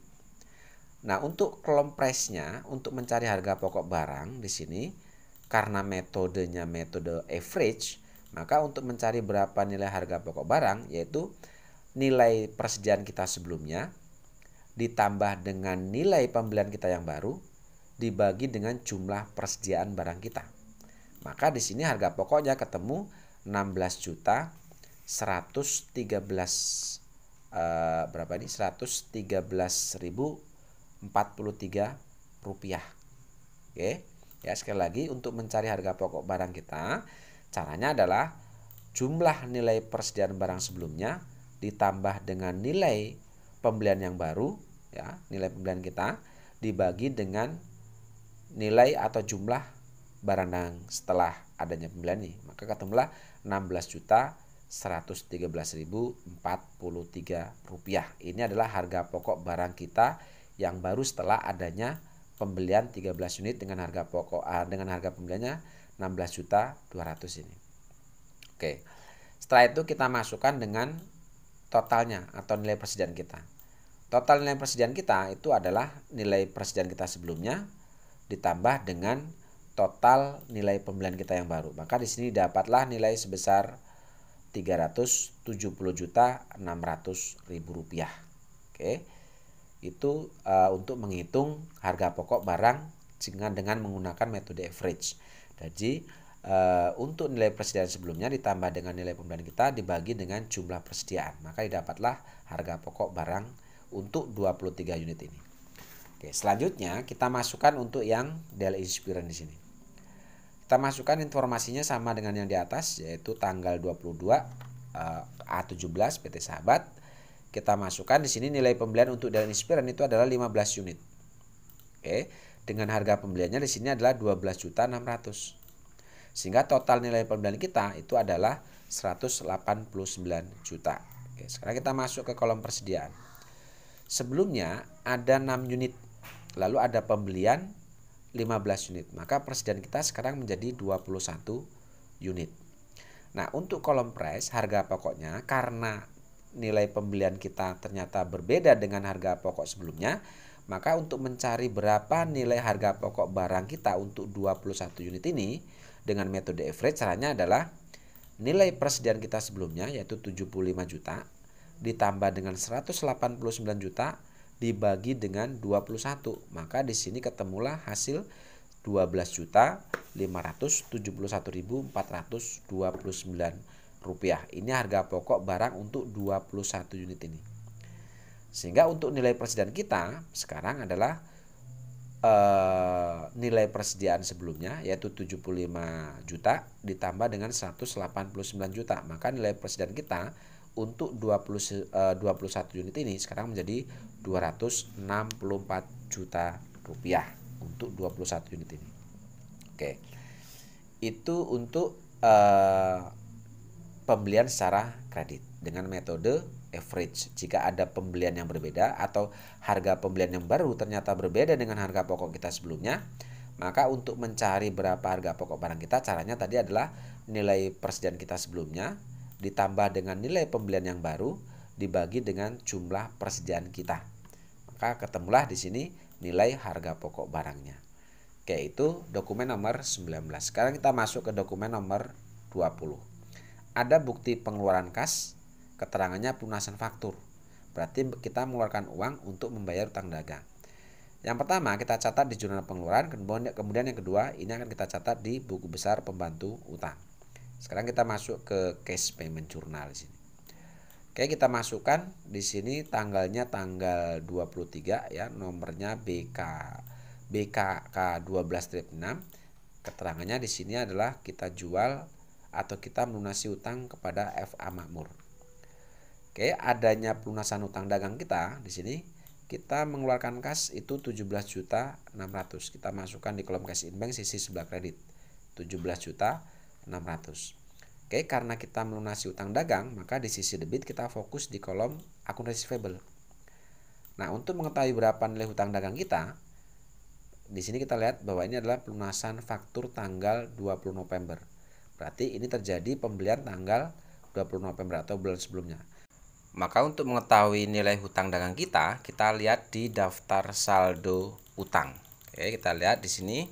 Nah, untuk kolom price-nya, untuk mencari harga pokok barang di sini, karena metodenya metode average, maka untuk mencari berapa nilai harga pokok barang, yaitu nilai persediaan kita sebelumnya, ditambah dengan nilai pembelian kita yang baru, dibagi dengan jumlah persediaan barang kita. Maka di sini harga pokoknya ketemu 16 juta 113 berapa ini? 113.043 rupiah. Oke. Ya, sekali lagi untuk mencari harga pokok barang kita, caranya adalah jumlah nilai persediaan barang sebelumnya ditambah dengan nilai pembelian yang baru, ya, nilai pembelian kita dibagi dengan nilai atau jumlah barang yang setelah adanya pembelian ini. Maka ketemulah 16 juta 113.043 rupiah. Ini adalah harga pokok barang kita yang baru setelah adanya pembelian 13 unit dengan harga pokok dengan harga pembeliannya 16 juta 200 ini. Oke. Setelah itu kita masukkan dengan totalnya atau nilai persediaan kita. Total nilai persediaan kita itu adalah nilai persediaan kita sebelumnya ditambah dengan total nilai pembelian kita yang baru. Maka di sini dapatlah nilai sebesar 370.600.000 rupiah. Oke. Itu untuk menghitung harga pokok barang dengan menggunakan metode average. Jadi untuk nilai persediaan sebelumnya ditambah dengan nilai pembelian kita dibagi dengan jumlah persediaan. Maka didapatlah harga pokok barang untuk 23 unit ini. Oke, selanjutnya kita masukkan untuk yang daily experience di sini. Kita masukkan informasinya sama dengan yang di atas, yaitu tanggal 22 A17 PT Sahabat. Kita masukkan di sini nilai pembelian untuk daily experience itu adalah 15 unit. Oke, dengan harga pembeliannya di sini adalah 12.600.000. Sehingga total nilai pembelian kita itu adalah 189 juta. Oke, sekarang kita masuk ke kolom persediaan. Sebelumnya ada 6 unit, lalu ada pembelian 15 unit. Maka persediaan kita sekarang menjadi 21 unit. Nah, untuk kolom price, harga pokoknya karena nilai pembelian kita ternyata berbeda dengan harga pokok sebelumnya, maka untuk mencari berapa nilai harga pokok barang kita untuk 21 unit ini dengan metode average, caranya adalah nilai persediaan kita sebelumnya yaitu 75 juta ditambah dengan 189 juta dibagi dengan 21. Maka di sini ketemulah hasil 12.571.429 rupiah. Ini harga pokok barang untuk 21 unit ini. Sehingga untuk nilai persediaan kita sekarang adalah nilai persediaan sebelumnya yaitu 75 juta ditambah dengan 189 juta. Maka nilai persediaan kita untuk 21 unit ini sekarang menjadi 264 juta rupiah untuk 21 unit ini. Oke. Itu untuk pembelian secara kredit dengan metode average. Jika ada pembelian yang berbeda atau harga pembelian yang baru ternyata berbeda dengan harga pokok kita sebelumnya, maka untuk mencari berapa harga pokok barang kita, caranya tadi adalah nilai persediaan kita sebelumnya ditambah dengan nilai pembelian yang baru dibagi dengan jumlah persediaan kita. Maka ketemulah di sini nilai harga pokok barangnya. Oke, itu dokumen nomor 19. Sekarang kita masuk ke dokumen nomor 20. Ada bukti pengeluaran kas, keterangannya pelunasan faktur. Berarti kita mengeluarkan uang untuk membayar utang dagang. Yang pertama kita catat di jurnal pengeluaran, kemudian yang kedua ini akan kita catat di buku besar pembantu utang. Sekarang kita masuk ke cash payment journal di sini. Oke, kita masukkan di sini tanggalnya tanggal 23 ya, nomornya BKK 12-6. Keterangannya di sini adalah kita jual atau kita melunasi utang kepada FA Makmur. Oke, adanya pelunasan utang dagang kita di sini kita mengeluarkan kas itu 17.600.000. Kita masukkan di kolom cash in bank sisi sebelah kredit 17.600.000. Oke, karena kita melunasi utang dagang, maka di sisi debit kita fokus di kolom akun receivable. Nah, untuk mengetahui berapa nilai hutang dagang kita, di sini kita lihat bahwa ini adalah pelunasan faktur tanggal 20 November. Berarti ini terjadi pembelian tanggal 20 November atau bulan sebelumnya. Maka untuk mengetahui nilai hutang dagang kita lihat di daftar saldo utang. Oke, kita lihat di sini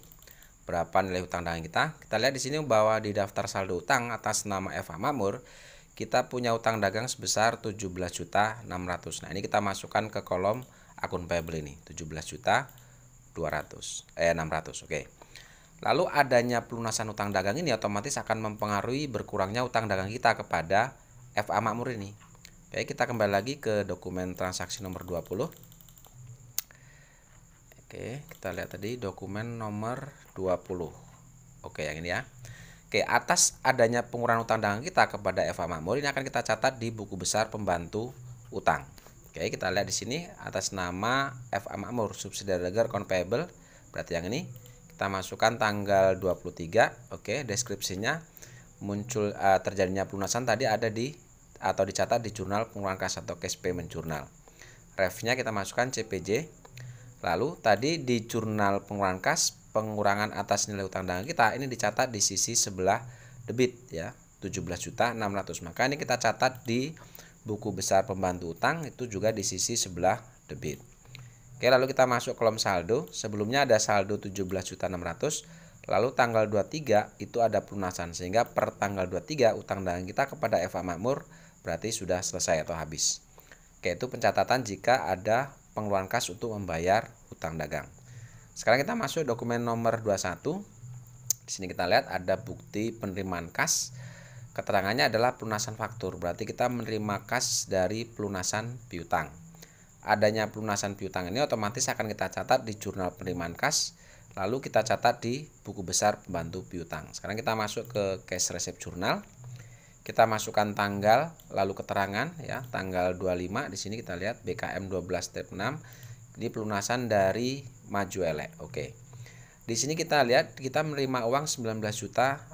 berapa nilai hutang dagang kita. Kita lihat di sini bahwa di daftar saldo utang atas nama Eva Makmur kita punya utang dagang sebesar 17.600. Nah, ini kita masukkan ke kolom akun payable ini, 17.600. Oke. Lalu adanya pelunasan utang dagang ini otomatis akan mempengaruhi berkurangnya utang dagang kita kepada FA Makmur ini. Oke, kita kembali lagi ke dokumen transaksi nomor 20. Oke, kita lihat tadi dokumen nomor 20. Oke, yang ini ya. Oke, atas adanya pengurangan utang dagang kita kepada FA Makmur ini akan kita catat di buku besar pembantu utang. Oke, kita lihat di sini atas nama FA Makmur subsidiary ledger account payable, berarti yang ini kita masukkan tanggal 23. Oke, deskripsinya muncul terjadinya pelunasan tadi ada di atau dicatat di jurnal pengeluaran kas atau cash payment journal. Refnya kita masukkan CPJ. Lalu tadi di jurnal pengeluaran kas pengurangan atas nilai utang dagang kita ini dicatat di sisi sebelah debit ya, 17.600. Maka ini kita catat di buku besar pembantu utang itu juga di sisi sebelah debit. Oke, lalu kita masuk kolom saldo. Sebelumnya ada saldo 17.600. Lalu tanggal 23 itu ada pelunasan, sehingga per tanggal 23 utang dagang kita kepada FA Makmur berarti sudah selesai atau habis. Oke, itu pencatatan jika ada pengeluaran kas untuk membayar utang dagang. Sekarang kita masuk dokumen nomor 21. Di sini kita lihat ada bukti penerimaan kas. Keterangannya adalah pelunasan faktur, berarti kita menerima kas dari pelunasan piutang. Adanya pelunasan piutang ini otomatis akan kita catat di jurnal penerimaan kas, lalu kita catat di buku besar pembantu piutang. Sekarang kita masuk ke cash receipt journal. Kita masukkan tanggal, lalu keterangan ya, tanggal 25 di sini kita lihat BKM 12-6. Ini pelunasan dari Maju Elek. Oke. Di sini kita lihat kita menerima uang 19.800.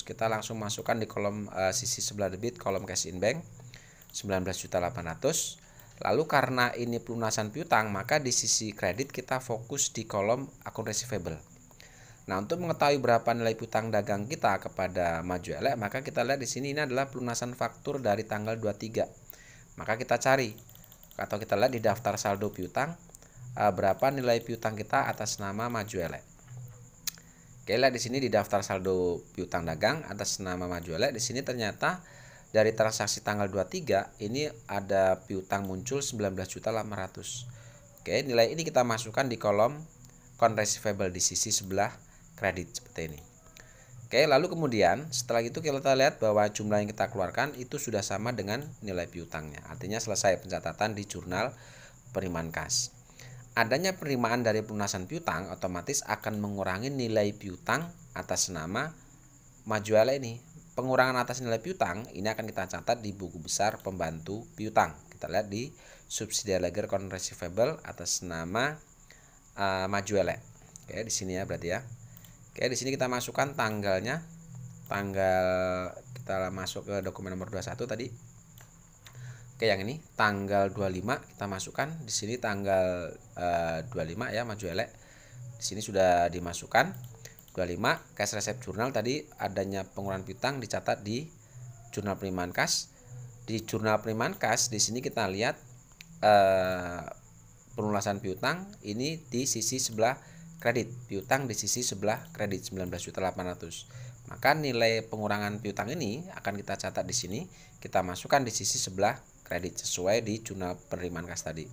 Kita langsung masukkan di kolom sisi sebelah debit, kolom cash in bank 19.800. Lalu karena ini pelunasan piutang, maka di sisi kredit kita fokus di kolom akun receivable. Nah, untuk mengetahui berapa nilai piutang dagang kita kepada Maju Elek, maka kita lihat di sini ini adalah pelunasan faktur dari tanggal 23. Maka kita cari atau kita lihat di daftar saldo piutang berapa nilai piutang kita atas nama Maju Elek. Oke, lihat di sini di daftar saldo piutang dagang atas nama Maju Elek, di sini ternyata dari transaksi tanggal 23 ini ada piutang muncul 19.800. Oke, nilai ini kita masukkan di kolom account receivable di sisi sebelah kredit seperti ini. Oke, lalu kemudian setelah itu kita lihat bahwa jumlah yang kita keluarkan itu sudah sama dengan nilai piutangnya. Artinya selesai pencatatan di jurnal penerimaan kas. Adanya penerimaan dari pelunasan piutang otomatis akan mengurangi nilai piutang atas nama Maju Elek ini. Pengurangan atas nilai piutang ini akan kita catat di buku besar pembantu piutang. Kita lihat di subsidiary ledger account receivable atas nama Maju Elek. Oke, di sini ya berarti ya. Oke, di sini kita masukkan tanggalnya. Kita masuk ke dokumen nomor 21 tadi. Oke, yang ini tanggal 25 kita masukkan. Di sini tanggal 25 ya, Maju Elek. Di sini sudah dimasukkan 25. Cash receipt journal tadi adanya pengurangan piutang dicatat di jurnal penerimaan kas. Di jurnal penerimaan kas di sini kita lihat pelunasan piutang ini di sisi sebelah kredit, piutang di sisi sebelah kredit 19.800. Maka nilai pengurangan piutang ini akan kita catat di sini, kita masukkan di sisi sebelah kredit sesuai di jurnal penerimaan kas tadi.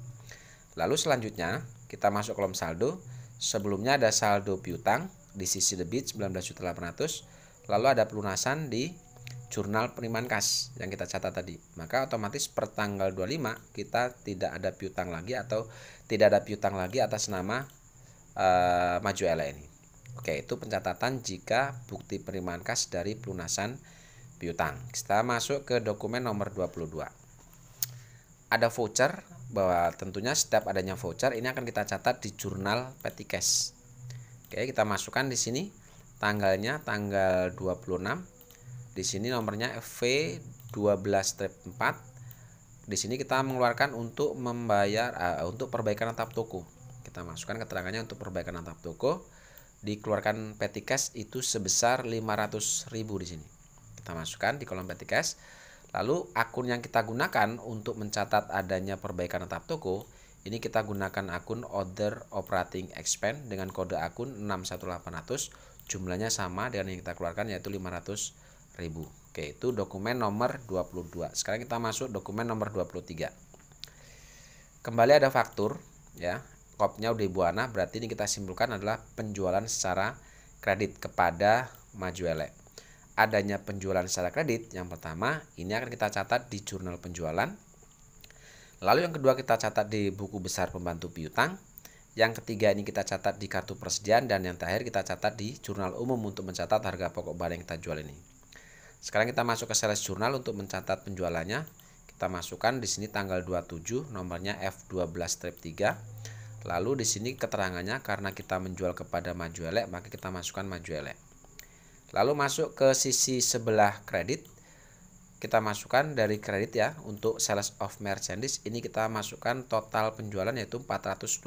Lalu selanjutnya kita masuk kolom saldo. Sebelumnya ada saldo piutang di sisi debit 19.800. Lalu ada pelunasan di jurnal penerimaan kas yang kita catat tadi. Maka otomatis per tanggal 25 kita tidak ada piutang lagi atau tidak ada piutang lagi atas nama Maju Elek ini. Oke, itu pencatatan jika bukti penerimaan kas dari pelunasan piutang. Kita masuk ke dokumen nomor 22. Ada voucher, bahwa tentunya setiap adanya voucher ini akan kita catat di jurnal petty cash. Oke, kita masukkan di sini tanggalnya tanggal 26. Di sini nomornya V12-4. Di sini kita mengeluarkan untuk membayar untuk perbaikan atap toko. Kita masukkan keterangannya untuk perbaikan atap toko. Dikeluarkan petty cash itu sebesar 500.000 di sini. Kita masukkan di kolom petty cash. Lalu akun yang kita gunakan untuk mencatat adanya perbaikan tahap toko, ini kita gunakan akun Other Operating Expense dengan kode akun 61800, jumlahnya sama dengan yang kita keluarkan yaitu 500.000. Oke, itu dokumen nomor 22. Sekarang kita masuk dokumen nomor 23. Kembali ada faktur ya. Kopnya udah Buana, berarti ini kita simpulkan adalah penjualan secara kredit kepada Majuele. Adanya penjualan secara kredit, yang pertama ini akan kita catat di jurnal penjualan. Lalu yang kedua kita catat di buku besar pembantu piutang. Yang ketiga ini kita catat di kartu persediaan, dan yang terakhir kita catat di jurnal umum untuk mencatat harga pokok barang yang kita jual ini. Sekarang kita masuk ke sales jurnal untuk mencatat penjualannya. Kita masukkan di sini tanggal 27, nomornya F12-3. Lalu di sini keterangannya karena kita menjual kepada Majuele, maka kita masukkan Majuele. Lalu masuk ke sisi sebelah kredit, kita masukkan dari kredit ya, untuk sales of merchandise ini kita masukkan total penjualan yaitu 425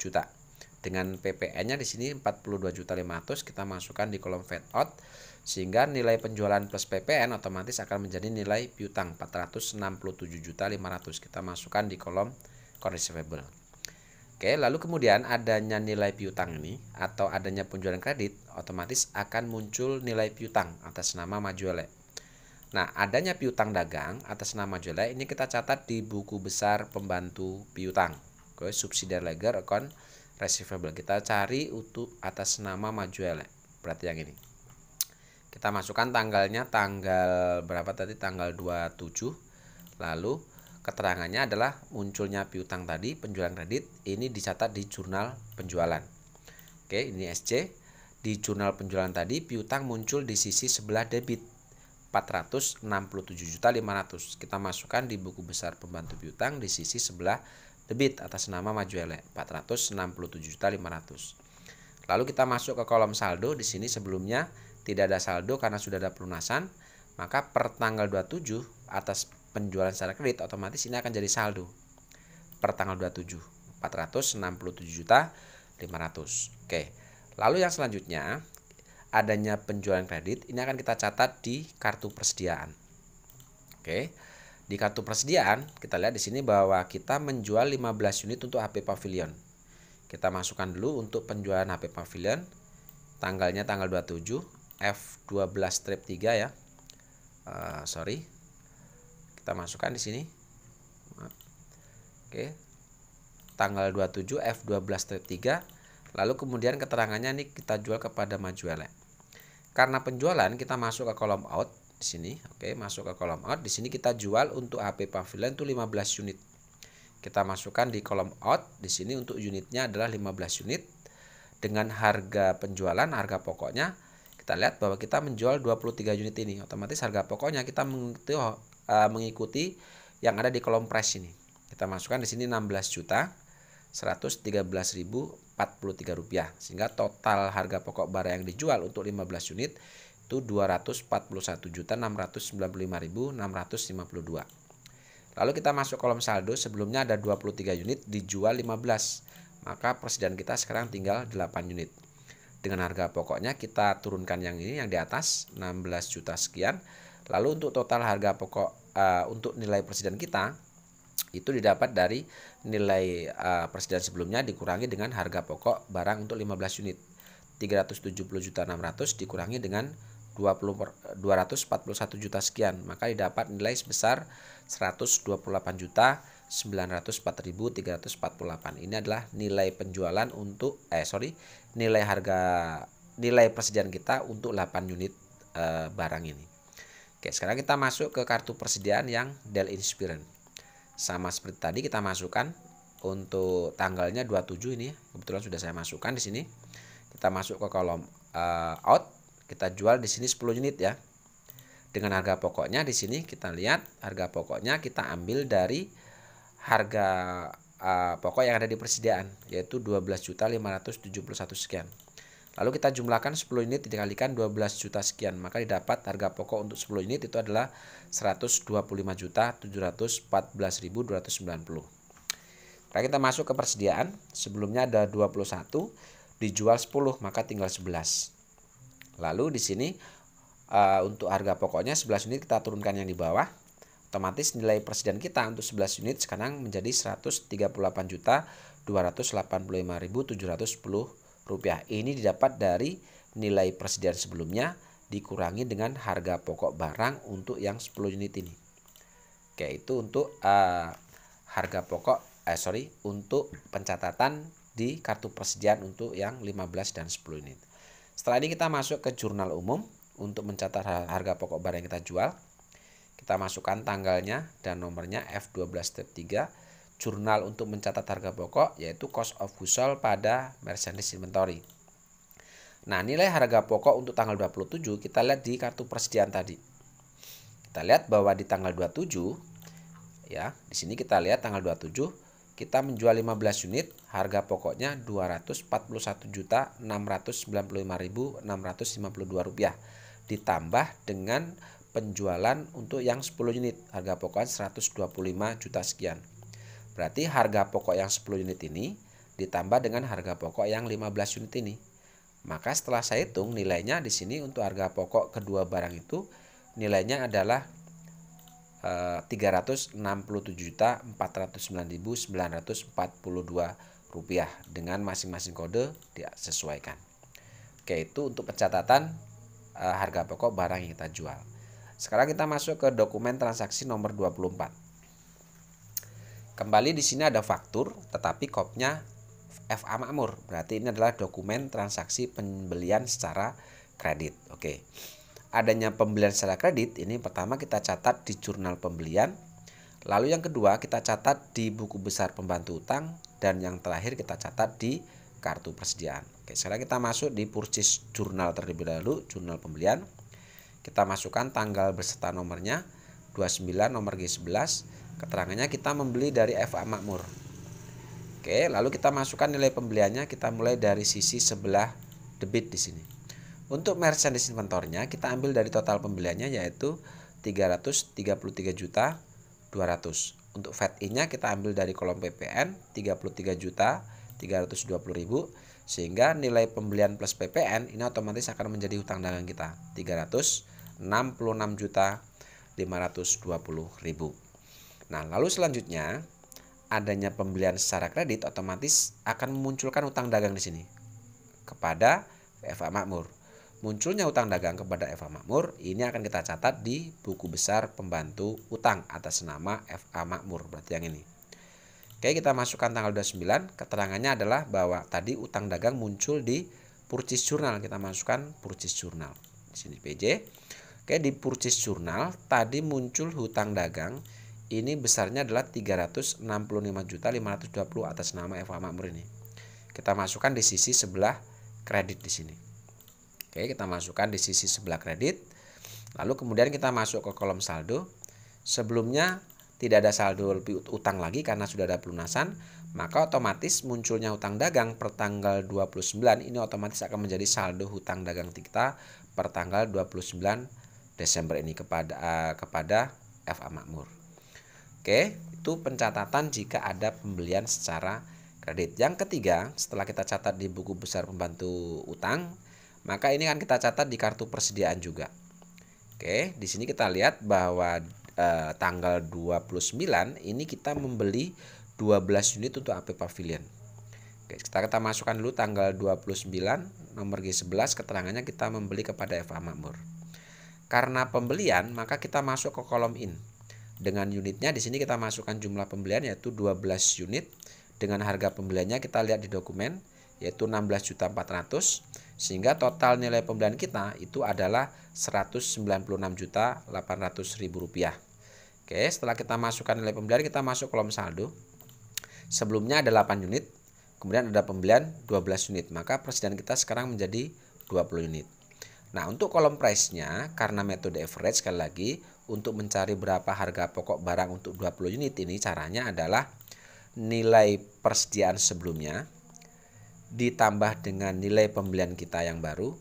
juta. Dengan PPN-nya di sini 42.500, kita masukkan di kolom fade out sehingga nilai penjualan plus PPN otomatis akan menjadi nilai piutang 467.500. Kita masukkan di kolom receivable. Oke, lalu kemudian adanya nilai piutang ini atau adanya penjualan kredit, otomatis akan muncul nilai piutang atas nama Majuele. Nah, adanya piutang dagang atas nama Majuele ini kita catat di buku besar pembantu piutang. Oke, subsidiary ledger account receivable. Kita cari untuk atas nama Majuele. Berarti yang ini. Kita masukkan tanggalnya tanggal berapa tadi? Tanggal 27. Lalu keterangannya adalah munculnya piutang tadi, penjualan kredit, ini dicatat di jurnal penjualan. Oke, ini SC. Di jurnal penjualan tadi, piutang muncul di sisi sebelah debit, 467.500. Kita masukkan di buku besar pembantu piutang di sisi sebelah debit atas nama Majuele, 467.500. Lalu kita masuk ke kolom saldo. Di sini sebelumnya tidak ada saldo karena sudah ada pelunasan, maka per tanggal 27 atas penjualan secara kredit otomatis ini akan jadi saldo per tanggal 27 467.500. Oke. Lalu yang selanjutnya adanya penjualan kredit ini akan kita catat di kartu persediaan. Oke. Di kartu persediaan kita lihat di sini bahwa kita menjual 15 unit untuk HP Pavilion. Kita masukkan dulu untuk penjualan HP Pavilion. Tanggalnya tanggal 27 F12-3 ya. Kita masukkan di sini. Oke. Tanggal 27 F12-3. Lalu kemudian keterangannya ini kita jual kepada Majuele. Karena penjualan kita masuk ke kolom out di sini. Oke, masuk ke kolom out. Di sini kita jual untuk HP Pavilion itu 15 unit. Kita masukkan di kolom out. Di sini untuk unitnya adalah 15 unit. Dengan harga penjualan, harga pokoknya kita lihat bahwa kita menjual 23 unit ini. Otomatis harga pokoknya kita mengikuti yang ada di kolom price ini. Kita masukkan di sini 16.113.043 rupiah, sehingga total harga pokok barang yang dijual untuk 15 unit itu 241.695.652. Lalu kita masuk kolom saldo. Sebelumnya ada 23 unit, dijual 15, maka persediaan kita sekarang tinggal 8 unit. Dengan harga pokoknya kita turunkan yang ini, yang di atas 16 juta sekian. Lalu untuk total harga pokok untuk nilai persediaan kita itu didapat dari nilai persediaan sebelumnya dikurangi dengan harga pokok barang untuk 15 unit. 370.600 dikurangi dengan 241 juta sekian, maka didapat nilai sebesar 128.904.348. Ini adalah nilai penjualan untuk nilai persediaan kita untuk 8 unit barang ini. Oke, sekarang kita masuk ke kartu persediaan yang Dell Inspiron. Sama seperti tadi kita masukkan untuk tanggalnya 27 ini, kebetulan sudah saya masukkan di sini. Kita masuk ke kolom out, kita jual di sini 10 unit ya. Dengan harga pokoknya di sini kita lihat harga pokoknya kita ambil dari harga pokok yang ada di persediaan, yaitu 12.571 sekian. Lalu kita jumlahkan 10 unit dikalikan 12 juta sekian, maka didapat harga pokok untuk 10 unit itu adalah 125.714.290. Sekarang kita masuk ke persediaan. Sebelumnya ada 21, dijual 10, maka tinggal 11. Lalu di sini untuk harga pokoknya 11 unit kita turunkan yang di bawah, otomatis nilai persediaan kita untuk 11 unit sekarang menjadi Rp138.285.710. Ini didapat dari nilai persediaan sebelumnya dikurangi dengan harga pokok barang untuk yang 10 unit ini. Oke, itu untuk harga pokok untuk pencatatan di kartu persediaan untuk yang 15 dan 10 unit. Setelah ini kita masuk ke jurnal umum untuk mencatat harga pokok barang yang kita jual. Kita masukkan tanggalnya dan nomornya F12 step 3. Jurnal untuk mencatat harga pokok yaitu cost of goods sold pada merchandise inventory. Nah, nilai harga pokok untuk tanggal 27 kita lihat di kartu persediaan tadi. Kita lihat bahwa di tanggal 27 ya, di sini kita lihat tanggal 27 kita menjual 15 unit, harga pokoknya Rp241.695.652 ditambah dengan penjualan untuk yang 10 unit, harga pokoknya 125 juta sekian. Berarti harga pokok yang 10 unit ini ditambah dengan harga pokok yang 15 unit ini. Maka setelah saya hitung nilainya di sini untuk harga pokok kedua barang itu nilainya adalah Rp367.409.942 dengan masing-masing kode disesuaikan. Oke, itu untuk pencatatan harga pokok barang yang kita jual. Sekarang kita masuk ke dokumen transaksi nomor 24. Kembali di sini ada faktur tetapi kopnya FA makmur. Berarti ini adalah dokumen transaksi pembelian secara kredit. Oke. Adanya pembelian secara kredit ini pertama kita catat di jurnal pembelian, lalu yang kedua kita catat di buku besar pembantu utang, dan yang terakhir kita catat di kartu persediaan. Oke, sekarang kita masuk di purchase jurnal terlebih dahulu, jurnal pembelian. Kita masukkan tanggal beserta nomornya 29 nomor G11, keterangannya kita membeli dari FA makmur. Oke, lalu kita masukkan nilai pembeliannya, kita mulai dari sisi sebelah debit di sini. Untuk merchandise inventory-nya kita ambil dari total pembeliannya yaitu 333.200. Untuk VAT-nya kita ambil dari kolom PPN 33.320.000 sehingga nilai pembelian plus PPN ini otomatis akan menjadi hutang dagang kita 366.520.000. Nah, lalu selanjutnya adanya pembelian secara kredit otomatis akan memunculkan hutang dagang di sini kepada FA makmur. Munculnya utang dagang kepada FA makmur ini akan kita catat di buku besar pembantu utang atas nama FA makmur, berarti yang ini. Oke, kita masukkan tanggal 29, keterangannya adalah bahwa tadi utang dagang muncul di purchase journal, kita masukkan purchase journal di sini PJ. Oke, di purchase journal tadi muncul hutang dagang ini besarnya adalah 365.520 atas nama FA makmur ini. Kita masukkan di sisi sebelah kredit di sini. Oke, kita masukkan di sisi sebelah kredit. Lalu kemudian kita masuk ke kolom saldo. Sebelumnya tidak ada saldo utang lagi karena sudah ada pelunasan, maka otomatis munculnya hutang dagang per tanggal 29 ini otomatis akan menjadi saldo hutang dagang kita per tanggal 29 Desember ini kepada FA makmur. Oke, itu pencatatan jika ada pembelian secara kredit. Yang ketiga, setelah kita catat di buku besar pembantu utang, maka ini akan kita catat di kartu persediaan juga. Oke, di sini kita lihat bahwa tanggal 29 ini kita membeli 12 unit untuk AP Pavilion. Oke, kita masukkan dulu tanggal 29 nomor G11, keterangannya kita membeli kepada FA makmur. Karena pembelian, maka kita masuk ke kolom in. Dengan unitnya di sini kita masukkan jumlah pembelian yaitu 12 unit. Dengan harga pembeliannya kita lihat di dokumen yaitu 16.400.000 sehingga total nilai pembelian kita itu adalah Rp196.800.000. Oke, setelah kita masukkan nilai pembelian kita masuk kolom saldo. Sebelumnya ada 8 unit, kemudian ada pembelian 12 unit, maka persediaan kita sekarang menjadi 20 unit. Nah, untuk kolom price-nya karena metode average sekali lagi untuk mencari berapa harga pokok barang untuk 20 unit ini caranya adalah nilai persediaan sebelumnya ditambah dengan nilai pembelian kita yang baru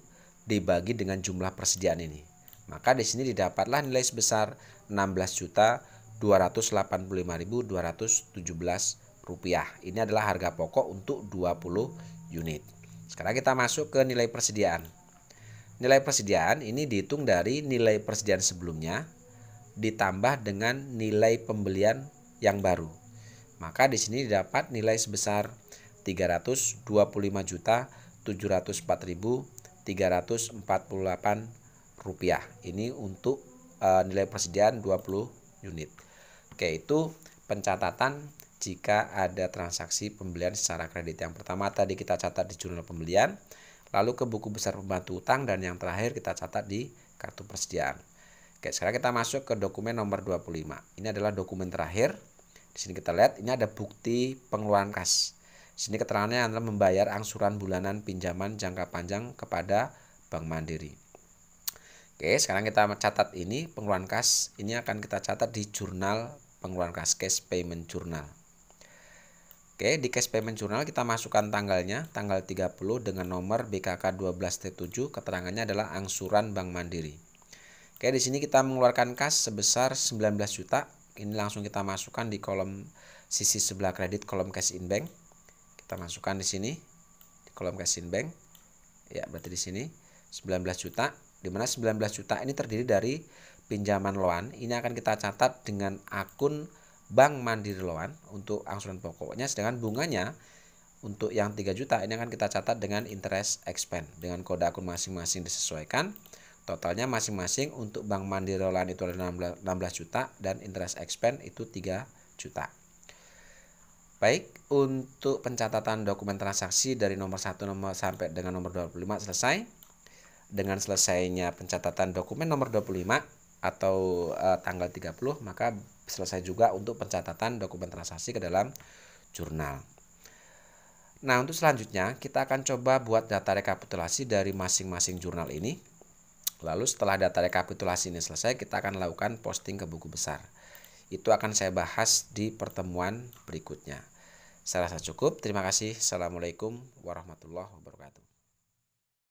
dibagi dengan jumlah persediaan ini. Maka di sini didapatlah nilai sebesar Rp16.285.217. Ini adalah harga pokok untuk 20 unit. Sekarang kita masuk ke nilai persediaan. Nilai persediaan ini dihitung dari nilai persediaan sebelumnya ditambah dengan nilai pembelian yang baru. Maka di sini didapat nilai sebesar Rp325.704.348. Ini untuk nilai persediaan 20 unit. Oke, itu pencatatan jika ada transaksi pembelian secara kredit. Yang pertama tadi kita catat di jurnal pembelian, lalu ke buku besar pembantu utang, dan yang terakhir kita catat di kartu persediaan. Oke, sekarang kita masuk ke dokumen nomor 25. Ini adalah dokumen terakhir. Di sini kita lihat ini ada bukti pengeluaran kas. Di sini keterangannya adalah membayar angsuran bulanan pinjaman jangka panjang kepada Bank Mandiri. Oke, sekarang kita catat ini pengeluaran kas. Ini akan kita catat di jurnal pengeluaran kas, cash payment journal. Oke, di cash payment journal kita masukkan tanggalnya, tanggal 30 dengan nomor BKK 12T7, keterangannya adalah angsuran Bank Mandiri. Oke, di sini kita mengeluarkan kas sebesar 19 juta. Ini langsung kita masukkan di kolom sisi sebelah kredit, kolom cash in bank. Kita masukkan di sini di kolom cash in bank. Ya, berarti di sini 19 juta, di mana 19 juta ini terdiri dari pinjaman loan. Ini akan kita catat dengan akun Bank Mandiri Loan untuk angsuran pokoknya, sedangkan bunganya untuk yang 3 juta ini akan kita catat dengan interest expense. Dengan kode akun masing-masing disesuaikan. Totalnya masing-masing untuk Bank Mandiri Loan itu adalah 16 juta dan interest expense itu 3 juta. Baik, untuk pencatatan dokumen transaksi dari nomor 1 sampai dengan nomor 25 selesai. Dengan selesainya pencatatan dokumen nomor 25 atau tanggal 30, maka selesai juga untuk pencatatan dokumen transaksi ke dalam jurnal. Nah, untuk selanjutnya kita akan coba buat data rekapitulasi dari masing-masing jurnal ini. Lalu setelah data rekapitulasi ini selesai, kita akan lakukan posting ke buku besar. Itu akan saya bahas di pertemuan berikutnya. Saya rasa cukup. Terima kasih. Assalamualaikum warahmatullahi wabarakatuh.